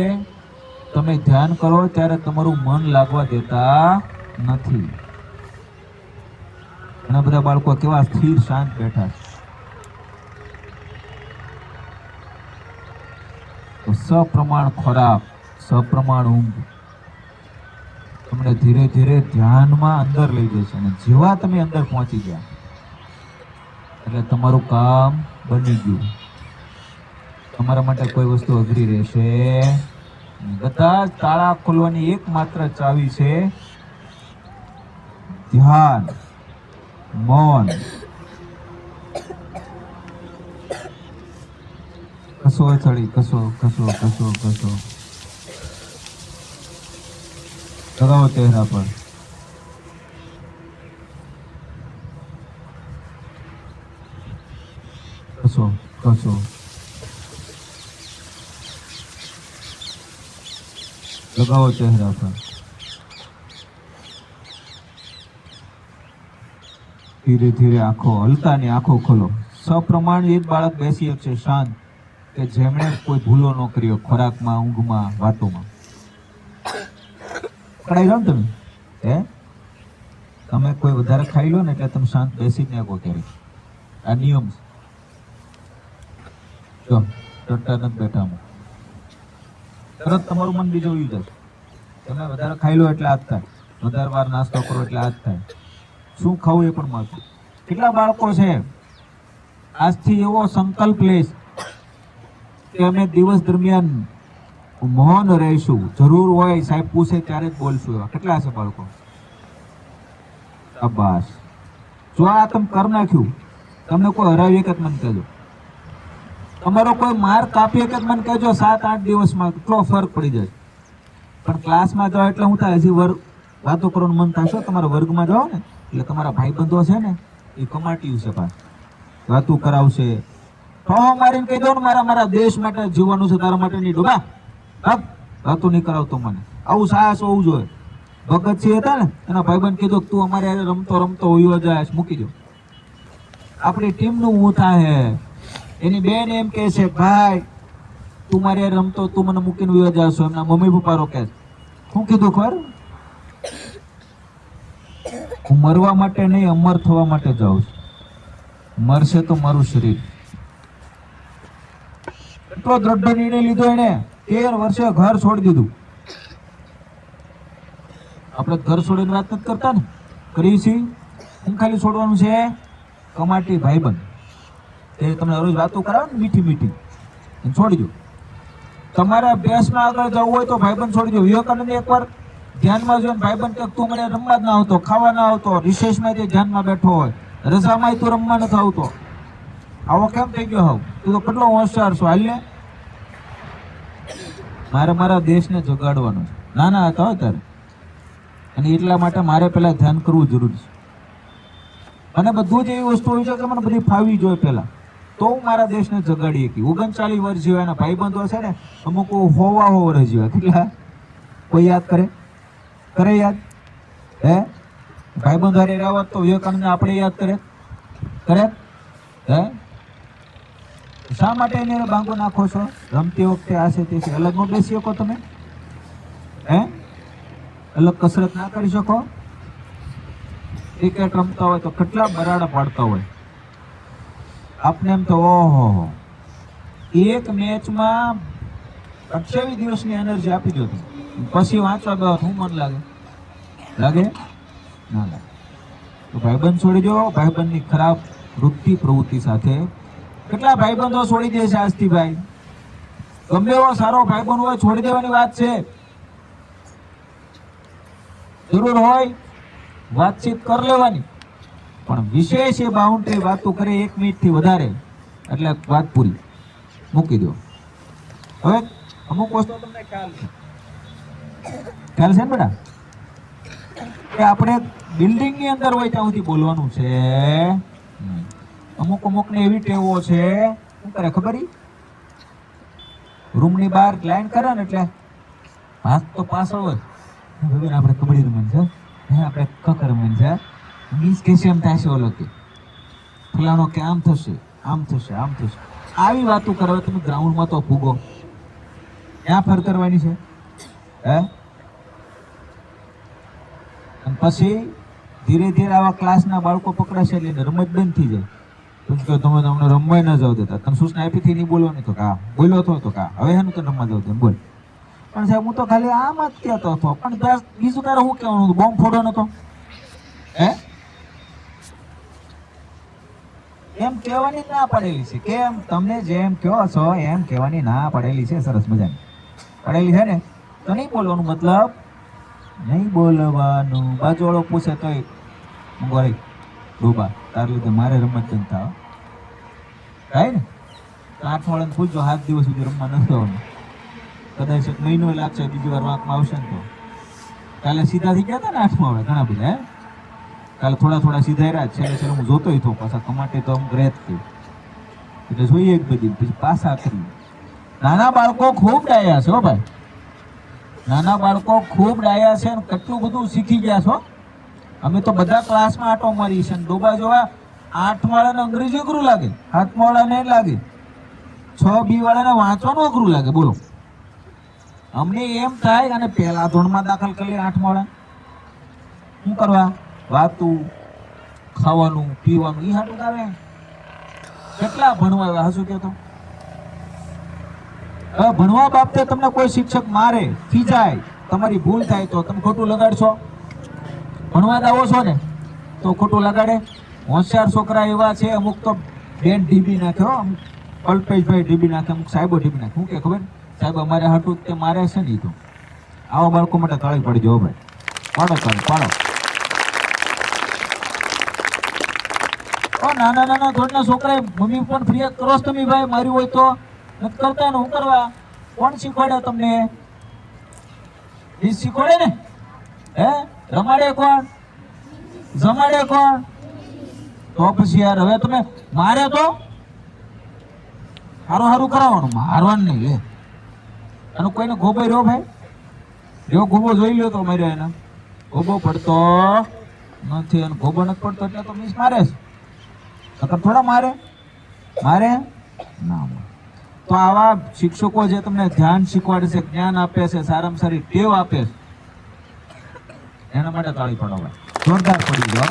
તમે ધ્યાન કરો ત્યારે તમારું મન લાગવા દેતા નથી. ઘણા બધા બાળકો કેવા સ્થિર શાંત બેઠા છે. તો સપ્રમાણ ખોરાક, સપ્રમાણ ઊંઘ તમને ધીરે ધીરે ધ્યાનમાં અંદર લઈ જશે, અને જેવા તમે અંદર પહોંચી ગયા એટલે તમારું કામ બની ગયું. તમારા માટે કોઈ વસ્તુ અઘરી રહેશે. બધા જ તાળા ખોલવાની એકમાત્ર ચાવી છે ધ્યાન, મૌન. કસો ચડી, કસો કસો કસો કસો લગાવો ચહેરા પર. કસો કસો લગાવો ચહેરા પર. ધીરે ધીરે આંખો હલતાની આંખો ખોલો. સપ્રમાણ એક બાળક બેસી શકશે શાંત, કે જેમણે કોઈ ભૂલો ન કર્યો ખોરાકમાં, ઊંઘમાં, વાતોમાં. પકડાઈ જાઓ ને તમે, તમે કોઈ વધારે ખાઈ લો ને એટલે તમે શાંત બેસી જ નહીં શકો ક્યારેક. આ નિયમ જો ડરતા નથી બેઠા, તરત તમારું મન બીજું આવી જશે. તમે વધારે ખાઈ લો એટલે આ જ થાય, વધારે વાર નાસ્તો કરો એટલે આ જ થાય. શું ખાવું એ પણ મળતું. કેટલા બાળકો છે આજથી એવો સંકલ્પ લેશ કે અમે દિવસ દરમિયાન મૌન રહીશું, જરૂર હોય સાહેબ પૂછે ત્યારે જ બોલશું. એવા કેટલા છે બાળકો? શાબાશ. જો આ તમે કરી નાખ્યું, તમને કોઈ હરાવી એક જ મને કહેજો, તમારો કોઈ માર્ક કાપી એક જ મને કહેજો, 7-8 દિવસમાં કેટલો ફરક પડી જાય. પણ ક્લાસમાં જાઓ એટલે હું થાય, હજી વર્ગ વાતો કરવાનું મન થશે. તમારા વર્ગમાં જાઓ ને એટલે તમારા ભાઈબંધો છે ને એ કમાટીયું છે, પાછ વાતું કરાવશે. તો મારીને કહી દો ને મારા દેશ માટે જીવવાનું છે, તારા માટે નહીં ડોબા વાતું નહીં કરાવતો મને. આવું સાહસ હોવું જોઈએ. ભગતસિંહ હતા ને, એના ભાઈબંધ કીધું તું અમારે રમતો રમતો હોયો જાય, મૂકી દો. આપણી ટીમનું હું થાય, એની બેન એમ કહે છે ભાઈ તું મારે રમતો તું મને મૂકીને હોયો જાશો. એમના મમ્મી પપ્પા રોકે છે. શું કીધું ખબર? હું મરવા માટે નહીં, અમર થવા માટે જાઉં છું. મરશે તો મારું શરીર. એટલો દ્રઢ નિર્ણય લીધો એને. 13 વર્ષે ઘર છોડી દીધું. આપણે ઘર છોડીને વાત નથી કરતા ને, કરી છીએ. હું ખાલી છોડવાનું છે કમાટી ભાઈબંધ, એ તમને રોજ વાતો કરાવે ને મીઠી મીઠી, છોડી દો. તમારે અભ્યાસમાં આગળ જવું હોય તો ભાઈબંધ છોડી દો. વિવેકાનંદ એકવાર ધ્યાનમાં જોઈને ભાઈબંધ કે તું મને રમવા જ ના આવતો, ખાવા ના આવતો, રિસેસમાં જે ધ્યાનમાં બેઠો હોય, રજામાં તું રમવા નથી આવતો, આવો કેમ થઈ ગયો હોવ? તું તો કેટલો હોશિયાર છો, હાલ ને. મારે મારા દેશને જગાડવાનો છે. નાના હતા હોય ત્યારે, અને એટલા માટે મારે પહેલા ધ્યાન કરવું જરૂરી છે. અને બધું જ એવી વસ્તુ હોય છે કે મને બધી ફાવી જોઈએ પહેલા, તો હું મારા દેશને જગાડી શકી. 39 વર્ષ જીવ્યા એના ભાઈબંધો છે ને, અમુક 100 વર્ષ જીવ્યા. કેટલા? કોઈ યાદ કરે? કરે યાદ? હે ભાઈબંધો હારે રહેવા તો વિવેકાનંદ આપણે યાદ કરે? કરે? હે શા માટે એને બાંગો નાખો છો? રમતી વખતે આશે તે અલગ ન બેસી શકો તમે? હે અલગ કસરત ના કરી શકો? ક્રિકેટ રમતા હોય તો કેટલા બરાડા પાડતા હોય. આપને એમ તો ઓહો, એક મેચમાં 28 દિવસની એનર્જી આપી દો તમે. પછી વાંચવા બેહો શું મન લાગે? લાગે ના લાગે? તો ભાઈબંધ છોડી દો. ભાઈબંધની ખરાબ વૃત્તિ પ્રવૃત્તિ સાથે કેટલા ભાઈબંધો છોડી દે છે આજથી? ભાઈ ગમે એવો સારો ભાઈબંધ હોય છોડી દેવાની વાત છે. જરૂર હોય વાતચીત કરી લેવાની, પણ વિશેષ એ બાઉન્ડ્રી વાતો કરે 1 મિનિટથી વધારે એટલે વાત પૂરી, મૂકી દો. હવે અમુક વસ્તુ તમને ખ્યાલ છે ને બેટા, કે આપણે બિલ્ડિંગ ની અંદર હોય ત્યાં સુધી બોલવાનું છે. અમુક ને એવી ટેવો છે, શું કરે ખબર? રૂમ ની બહાર લાઈન કરે ને એટલે હાથ તો પાછળ હોય. આપણે કબડ્ડી રમવાની છે, આપણે કકર રમવાની છે, મીન્સ કે એમ થાય છે ઓલો કે ફલાણો કે આમ થશે, આમ થશે, આમ થશે, આવી વાતો કરવા. તમે ગ્રાઉન્ડમાં તો ફૂગો ક્યાં ફર કરવાની છે? હે? અને પછી ધીરે ધીરે આવા ક્લાસના બાળકો પકડાશે એટલે રમત બંધ થઈ જાય. પછી તમે તમને રમવાય ન જાવ દેતા. તમે સૂચના આપી થી નહીં બોલવાની તો કા બોલ્યો તો કા હવે એનું તો રમવા જાવ દે બોલ. પણ સાહેબ હું તો ખાલી આમ જ કહેતો હતો, પણ બીજું તારે શું કહેવાનું હતું? બોમ્બ ફોડવાનો હતો? હે? એમ કહેવાની ના પડેલી છે. કેમ? તમને જેમ કહો છો એમ કહેવાની ના પડેલી છે. સરસ મજાની પડેલી છે ને, તો નહીં બોલવાનું. મતલબ નહીં બોલવાનું. બાજુવાળો પૂછે તોય બોલે ડોબા તાર લીધે મારે રમત બંધ થાવ થાય ને. 8 વાળાને પૂછજો 7 દિવસ સુધી રમવા નથી આવવાનું. કદાચ 1 મહિનો લાગશે, બીજી વાર વાંકમાં આવશે ને તો. કાલે સીધા થઈ ગયા હતા ને 8 વાળા ઘણા બધા. હે કાલે થોડા સીધા રહ્યા. છેલ્લે હું જોતો હતો પાછા કમાટે તો આમ ગ્રેત થયું એટલે જોઈએ એક બધી પછી પાછા કરી. નાના બાળકો ખૂબ ડાયા છે હો ભાઈ, નાના બાળકો ખૂબ ડાયા છે. કેટલું બધું શીખી ગયા છો. અમે તો બધા ક્લાસમાં આટો મારી છે. ડોબા જોવા 8 વાળાને અંગ્રેજી અઘરું લાગે, 7 વાળાને લાગે, 6 વાળાને વાંચવાનું અઘરું લાગે. બોલો, અમને એમ થાય અને પહેલા ધોરણમાં દાખલ કરી 8 વાળા શું કરવા? વાતું, ખાવાનું, પીવાનું, ઈ હાટું આવે. કેટલા ભણવા આવ્યા હશું કે તો? ભણવા બાબતે તમને કોઈ શિક્ષક મારે, ખીજાય, તમારી ભૂલ થાય તો તમે ખોટું લગાડશો? ભણવા આવો છો ને તો ખોટું લગાડે? હોશિયાર છોકરા એવા છે, અમુક તો બેન ઢીબી નાખ્યો, અમુક અલ્પેશભાઈ ઢીબી નાખે, અમુક સાહેબો ઢીબી નાખે. શું કે ખબર? સાહેબ અમારે હાટું તે મારે છે નહીં. તો આવા બાળકો માટે તાળી પડી જાઓ ભાઈ. પાડો. નાના થોડા છોકરા મમ્મી પણ ફરિયાદ કરો છો તમે ભાઈ, મારી હોય તો નથી કરતા ને. હું કરવા? કોણ શીખવાડે તમને? એ શીખવાડે ને. હે? રમાડે કોણ? જમાડે કોણ? તો પછી યાર હવે તમે મારે તો હારું કરાવવાનું, મારવાનું નહીં. અને કોઈને ગોબો રહ્યો ભાઈ, રહ્યો ગોબો જોઈ લ્યો તો માર્યો એને. ગોબો પડતો નથી અને ગોબો નથી પડતો એટલે તો મીસ મારે છે. થોડા મારે ના. તો આવા શિક્ષકો જે તમને ધ્યાન શીખવાડે છે, જ્ઞાન આપે છે, સારામાં સારી ટેવ આપે છે, એના માટે તાળી પાડો ભાઈ, જોરદાર પડી જાઓ.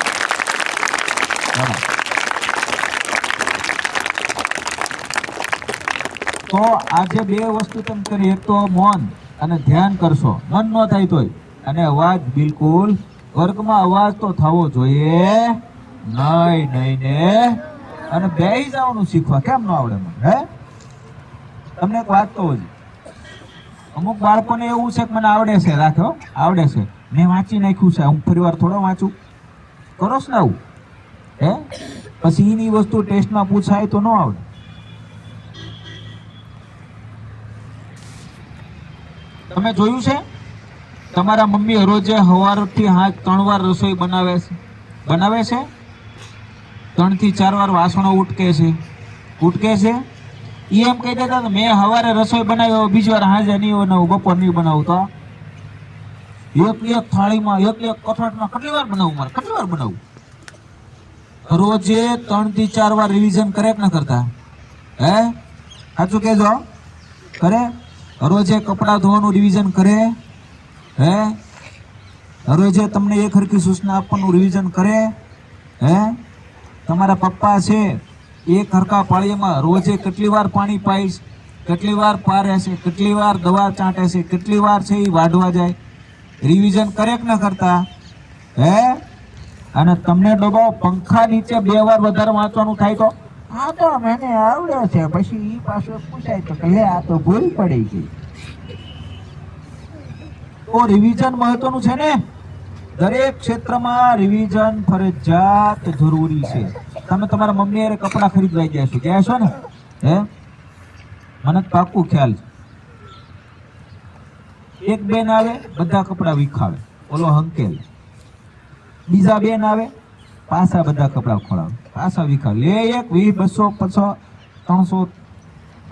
તો આજે 2 વસ્તુ તમે કરી. એક તો મૌન અને ધ્યાન કરશો, મન ન થાય તોય. અને અવાજ બિલકુલ, વર્ગમાં અવાજ તો થવો જોઈએ નહીં ને. અને બેહી જવાનું શીખવા. કેમ ન આવડે મને? હે? તમને એક વાત કહું છું, અમુક બાળકોને એવું છે કે મને આવડે છે, રાખો આવડે છે, મેં વાંચી નાખ્યું છે, હું ફરી વાર થોડો વાંચું. કરો ને આવું? હે? પછી એની વસ્તુ ટેસ્ટમાં પૂછાય તો ન આવડે. તમે જોયું છે તમારા મમ્મી રોજે સવારથી 3 વાર રસોઈ બનાવે છે, 3 થી 4 વાર વાસણો ઉટકે છે. એ એમ કહી દેતા મેં સવારે રસોઈ બનાવ્યો, બીજી વાર સાંજે નહીં બનાવું, બપોર નહીં બનાવું. તો એક થાળીમાં એક કઠોળમાં કેટલી વાર બનાવું? રોજે 3 થી 4 વાર રિવિઝન કરે કે ના કરતા? હે? સાચું કહેજો. કરે? રોજે કપડા ધોવાનું રિવિઝન કરે? હે? રોજે તમને એક હરખી સૂચના આપવાનું રિવિઝન કરે? હે? તમારા પપ્પા છે એક હરખા પાળીમાં રોજે કેટલી વાર પાણી પાઈશ? કેટલી વાર પારે છે, કેટલી વાર દવા ચાંટે છે, કેટલી વાર છે એ વાઢવા જાય, રિવિઝન કરે કે ન કરતા? હે? અને તમને ડોબો પંખા નીચે 2 વાર વધારે વાંચવાનું થાય તો આ તો મને આવડે છે, પછી ઈ પાછું પૂછાય તો કે લે આ તો ભૂલ પડી ગઈ. તો રિવિઝન મહત્વનું છે ને. દરેક ક્ષેત્રમાં રિવિઝન ફરજિયાત જરૂરી છે. તમે તમારા મમ્મી હારે કપડાં ખરીદવા ગયા છો ને? હે? મને પાક્કું ખ્યાલ છે. એક બેન આવે બધા કપડાં વિખાવે, ઓલો હંકેલ. બીજા બેન આવે પાછા બધા કપડાં ખોળાવે, પાછા વિખાવે. લે એક 20, 200, 500, 300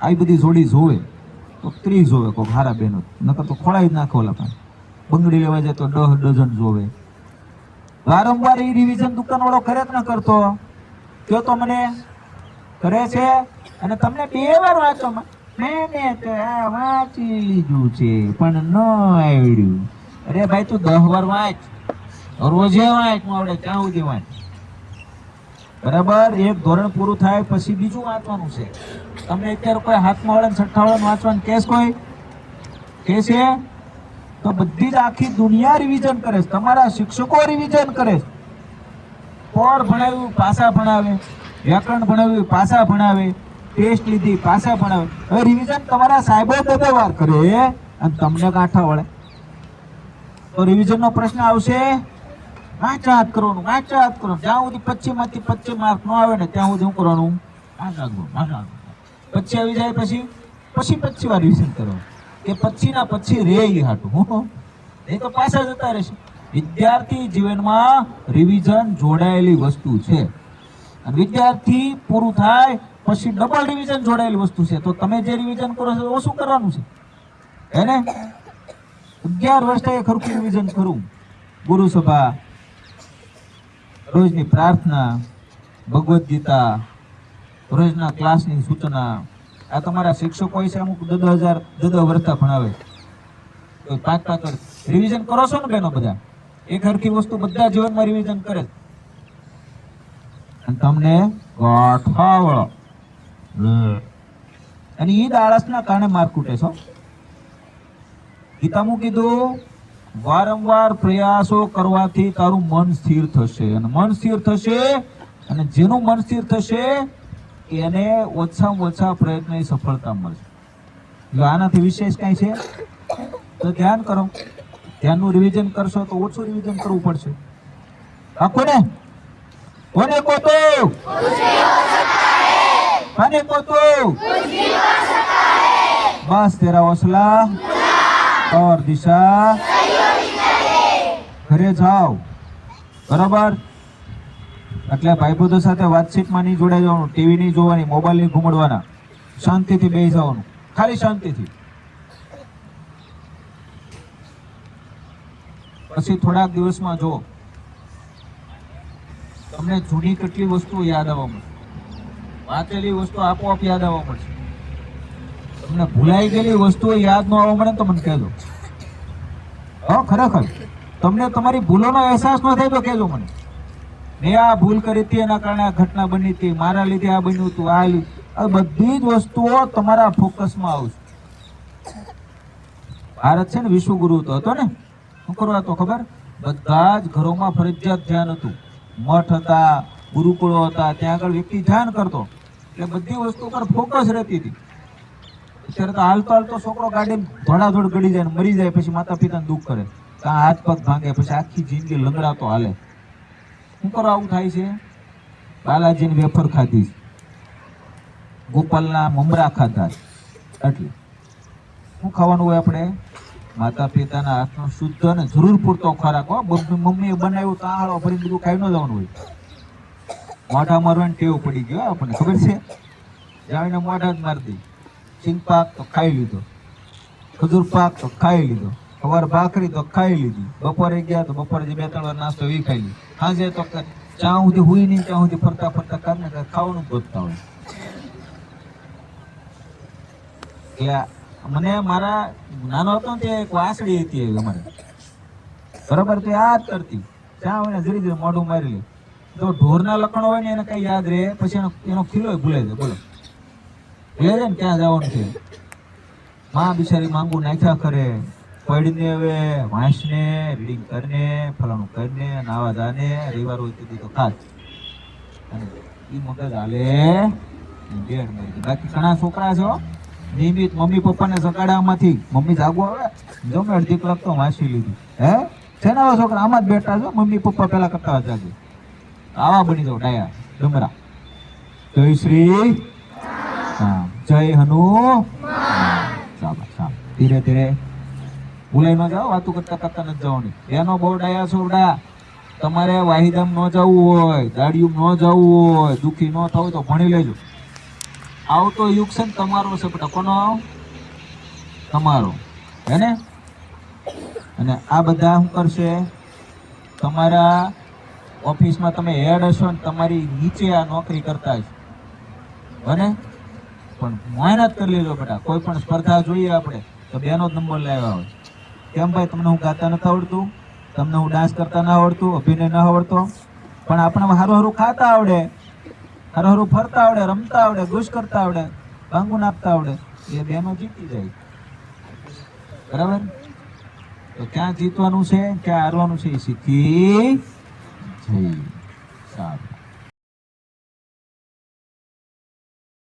આવી બધી જોડી જોવે તો 30 જોવે કોઈ હારા બેનો, નકર તો ખોળાઈ જ નાખે. ઓલા પાસે બંગડી લેવા જાય તો 10 ડઝન જોવે. વારંવાર એ રિવિઝન દુકાન વાળો કરે ન કરતો? કયો તો મને કરે છે. અને તમને 2 વાર વાંચવામાં મેં તો આ વાંચી લીધું છે પણ ન આવડ્યું. અરે ભાઈ તું 10 વાર વાંચ, રોજે વાંચ, નું આવડે ત્યાં સુધી વાંચ. બરાબર? એક ધોરણ પૂરું થાય પછી બીજું વાંચવાનું છે. તમને અત્યારે કોઈ હાથમાં વળે 6ઠ્ઠા વળે વાંચવાનું કેસ કોઈ કે છે? તો બધી જ આખી દુનિયા રિવિઝન કરે છે. તમારા શિક્ષકો રિવિઝન કરે છે. પોર ભણાવ્યું પાછા ભણાવે, વ્યાકરણ ભણાવ્યું પાછા ભણાવે, ટેસ્ટ લીધી પાછા ભણાવે. હવે રિવિઝન તમારા સાહેબો 2 વાર કરે અને તમને ગાંઠા વળે તો રિવિઝનનો પ્રશ્ન આવશે. વાંચાત કરવાનું, વાંચાત કરવાનું. જ્યાં સુધી 25 માંથી 25 માર્ક ન આવે ને ત્યાં સુધી શું કરવાનું? વાંચવાનું. 25 આવી જાય પછી 25 વાર રિવિઝન કરવાનું. કે 25 ના પછી રે ઈ હાટું, એ તો પાછા જતા રહેશે. વિદ્યાર્થી જીવનમાં રિવિઝન જોડાયેલી વસ્તુ છે. અને વિદ્યાર્થી પૂરું થાય પછી ડબલ રિવિઝન જોડાયેલી વસ્તુ છે. તો તમે જે રિવિઝન કરો છો શું કરવાનું છે? એને 11 વર્ષ થાય ખરખું રિવિઝન કરું. ગુરુ સભા, રોજની પ્રાર્થના, ભગવદ્ ગીતા, રોજના ક્લાસની સૂચના. આ તમારા શિક્ષકો છે અમુક 10,000 વર્ષ ભણાવે, 5-5 વર્ષ રિવિઝન કરો છો ને બેનો? બધા એક હરખી વસ્તુ બધા જીવનમાં રિવિઝન કરે અને તમને ગાંઠાવળો. અને ઈ આળસના કારણે માર્ક ઉઠે છો. ગીતામાં કીધું વારંવાર પ્રયાસો કરવાથી તારું મન સ્થિર થશે, અને મન સ્થિર થશે અને જેનું મન સ્થિર થશે એને ઓછામાં ઓછા પ્રયત્ન સફળતા મળશે. જો આનાથી વિશેષ કઈ છે તો ધ્યાન કરો. ધ્યાનનું રિવિઝન કરશો તો ઓછું રિવિઝન કરવું પડશે. આખો ને કોને કોતો કોને કોતો બસ તેરા હોસલા और दिशा ઘરે જાઓ. બરાબર? એટલે ભાઈબંધો સાથે વાતચીતમાં નહીં જોડાઈ જવાનું, ટીવી નહીં જોવાની, મોબાઈલ નહીં ઘુમાડવાના, શાંતિથી બેસી જવાનું, ખાલી શાંતિથી. પછી થોડાક દિવસમાં જો તમને જૂની કેટલી વસ્તુઓ યાદ આવવા મળશે, વાંચેલી વસ્તુ આપોઆપ યાદ આવવા મળશે. તમને ભૂલાઈ ગયેલી વસ્તુઓ યાદ ન આવવા મળે તો મને કહેજો. ખરેખર તમને તમારી ભૂલોનો અહેસાસ ન થાય તો કહેજો મને. મેં આ ભૂલ કરી હતી, એના કારણે આ ઘટના બની હતી, મારા લીધે આ બન્યું હતું, આ બધી જ વસ્તુઓ તમારા ફોકસમાં આવશે. ભારત છે ને વિશ્વગુરુ તો હતો ને, શું કરવા હતો ખબર? બધા જ ઘરોમાં ફરજિયાત ધ્યાન હતું. મઠ હતા, ગુરુકુળો હતા, ત્યાં આગળ વ્યક્તિ ધ્યાન કરતો એટલે બધી વસ્તુ પર ફોકસ રહેતી હતી. અત્યારે તો હાલતો હાલતો છોકરો ગાડી ધોડાધોડ ગળી જાય, મરી જાય, પછી માતા પિતાને દુઃખ કરે, હાથ પગ ભાંગે, પછી આખી જિંદગી લંગડાતો હાલે. શું કરો આવું થાય છે? બાલાજીની વેફર ખાધી, ગોપાલના મમરા ખાધા, એટલે શું ખાવાનું હોય આપણે? માતા પિતાના હાથનો શુદ્ધ અને જરૂર પૂરતો ખોરાક. મમ્મીએ બનાવ્યું તો આળો ભરીને બધું ખાઈ ન જવાનું હોય. મોઢા મારવાની ટેવ પડી ગયો આપણને, ખબર છે? જાવીને મોઢા જ મારી દઈ. સિંગ પાક તો ખાઈ લીધો, ખજૂર પાક તો ખાઈ લીધો, સવાર ભાખરી તો ખાઈ લીધી, બપોરે ગયા તો બપોરે જે 2-3 વાર નાસ્તો એ ખાઈ લીધો, સાંજે તો ત્યાં સુધી હુઈ નહીં ત્યાં સુધી ફરતા ફરતા કારણે ખાવાનું ગોતતા હોય. એટલે મને મારા નાનો હતો ને એક વાસળી હતી અમારે, બરાબર? તે આ જ કરતી, ત્યાં હોય ને જરી જરી મોઢું મારી લે. તો ઢોરના લખણો હોય ને એને કઈ યાદ રહે, પછી એનો ખીલો ભૂલાઈ જાય. બોલો ભૂલે જાય ને ક્યાં જવાનું છે. માં બિચારી માંગુ નાખ્યા કરે, પડીને હવે વાંચને, રીડિંગ કરીને, ફલાણું કરીને, નાવા જાને, રવિવાર હોય તેથી તો ખાસ. અને ઈ મગજ હાલે બેડ મારી. બાકી ઘણા છોકરા છો નિયમિત મમ્મી પપ્પાને સગાડામાંથી મમ્મી જાગો આવે જો મેં અડધી કલાક તો વાંચી લીધી. હે છે ને આવા છોકરા આમાં જ બેઠા છો, મમ્મી પપ્પા પેલા કરતા જાગે. આવા બની જાવ ડાયા ડમરા. જય શ્રી હા, જય હનુ. ધીરે ધીરે ભૂલાઈ ન જાઓ, વાતું કરતા કરતા નથી જવાની. એનો બહુ ડાયા છોકરા. તમારે વાહિદામ ન જવું હોય, દાડિયું ન જવું હોય, દુઃખી ન થવું તો ભણી લેજો. આવતો યુગ છે ને તમારો છે બેટા. કોનો? તમારો. હે ને? અને આ બધા શું કરશે? તમારા ઓફિસમાં તમે હેડ હશો ને તમારી નીચે આ નોકરી કરતા હશે. બને પણ મહેનત કરી લેજો બેટા. કોઈ પણ સ્પર્ધા જોઈએ આપણે તો બેનો જ નંબર લાવ્યા હોય. કેમ ભાઈ તમને હું ગાતા નથી આવડતું, તમને હું ડાન્સ કરતા ના આવડતું, અભિનય ના આવડતો, પણ આપણે હારું હારું ખાતા આવડે, હારું હારું ફરતા આવડે, રમતા આવડે, ગુશ કરતા આવડે, ભાંગુ નાખતા આવડે, એ બેનો જીતી જાય. બરાબર? તો ક્યાં જીતવાનું છે, ક્યાં હારવાનું છે એ શીખી જઈ. સારું.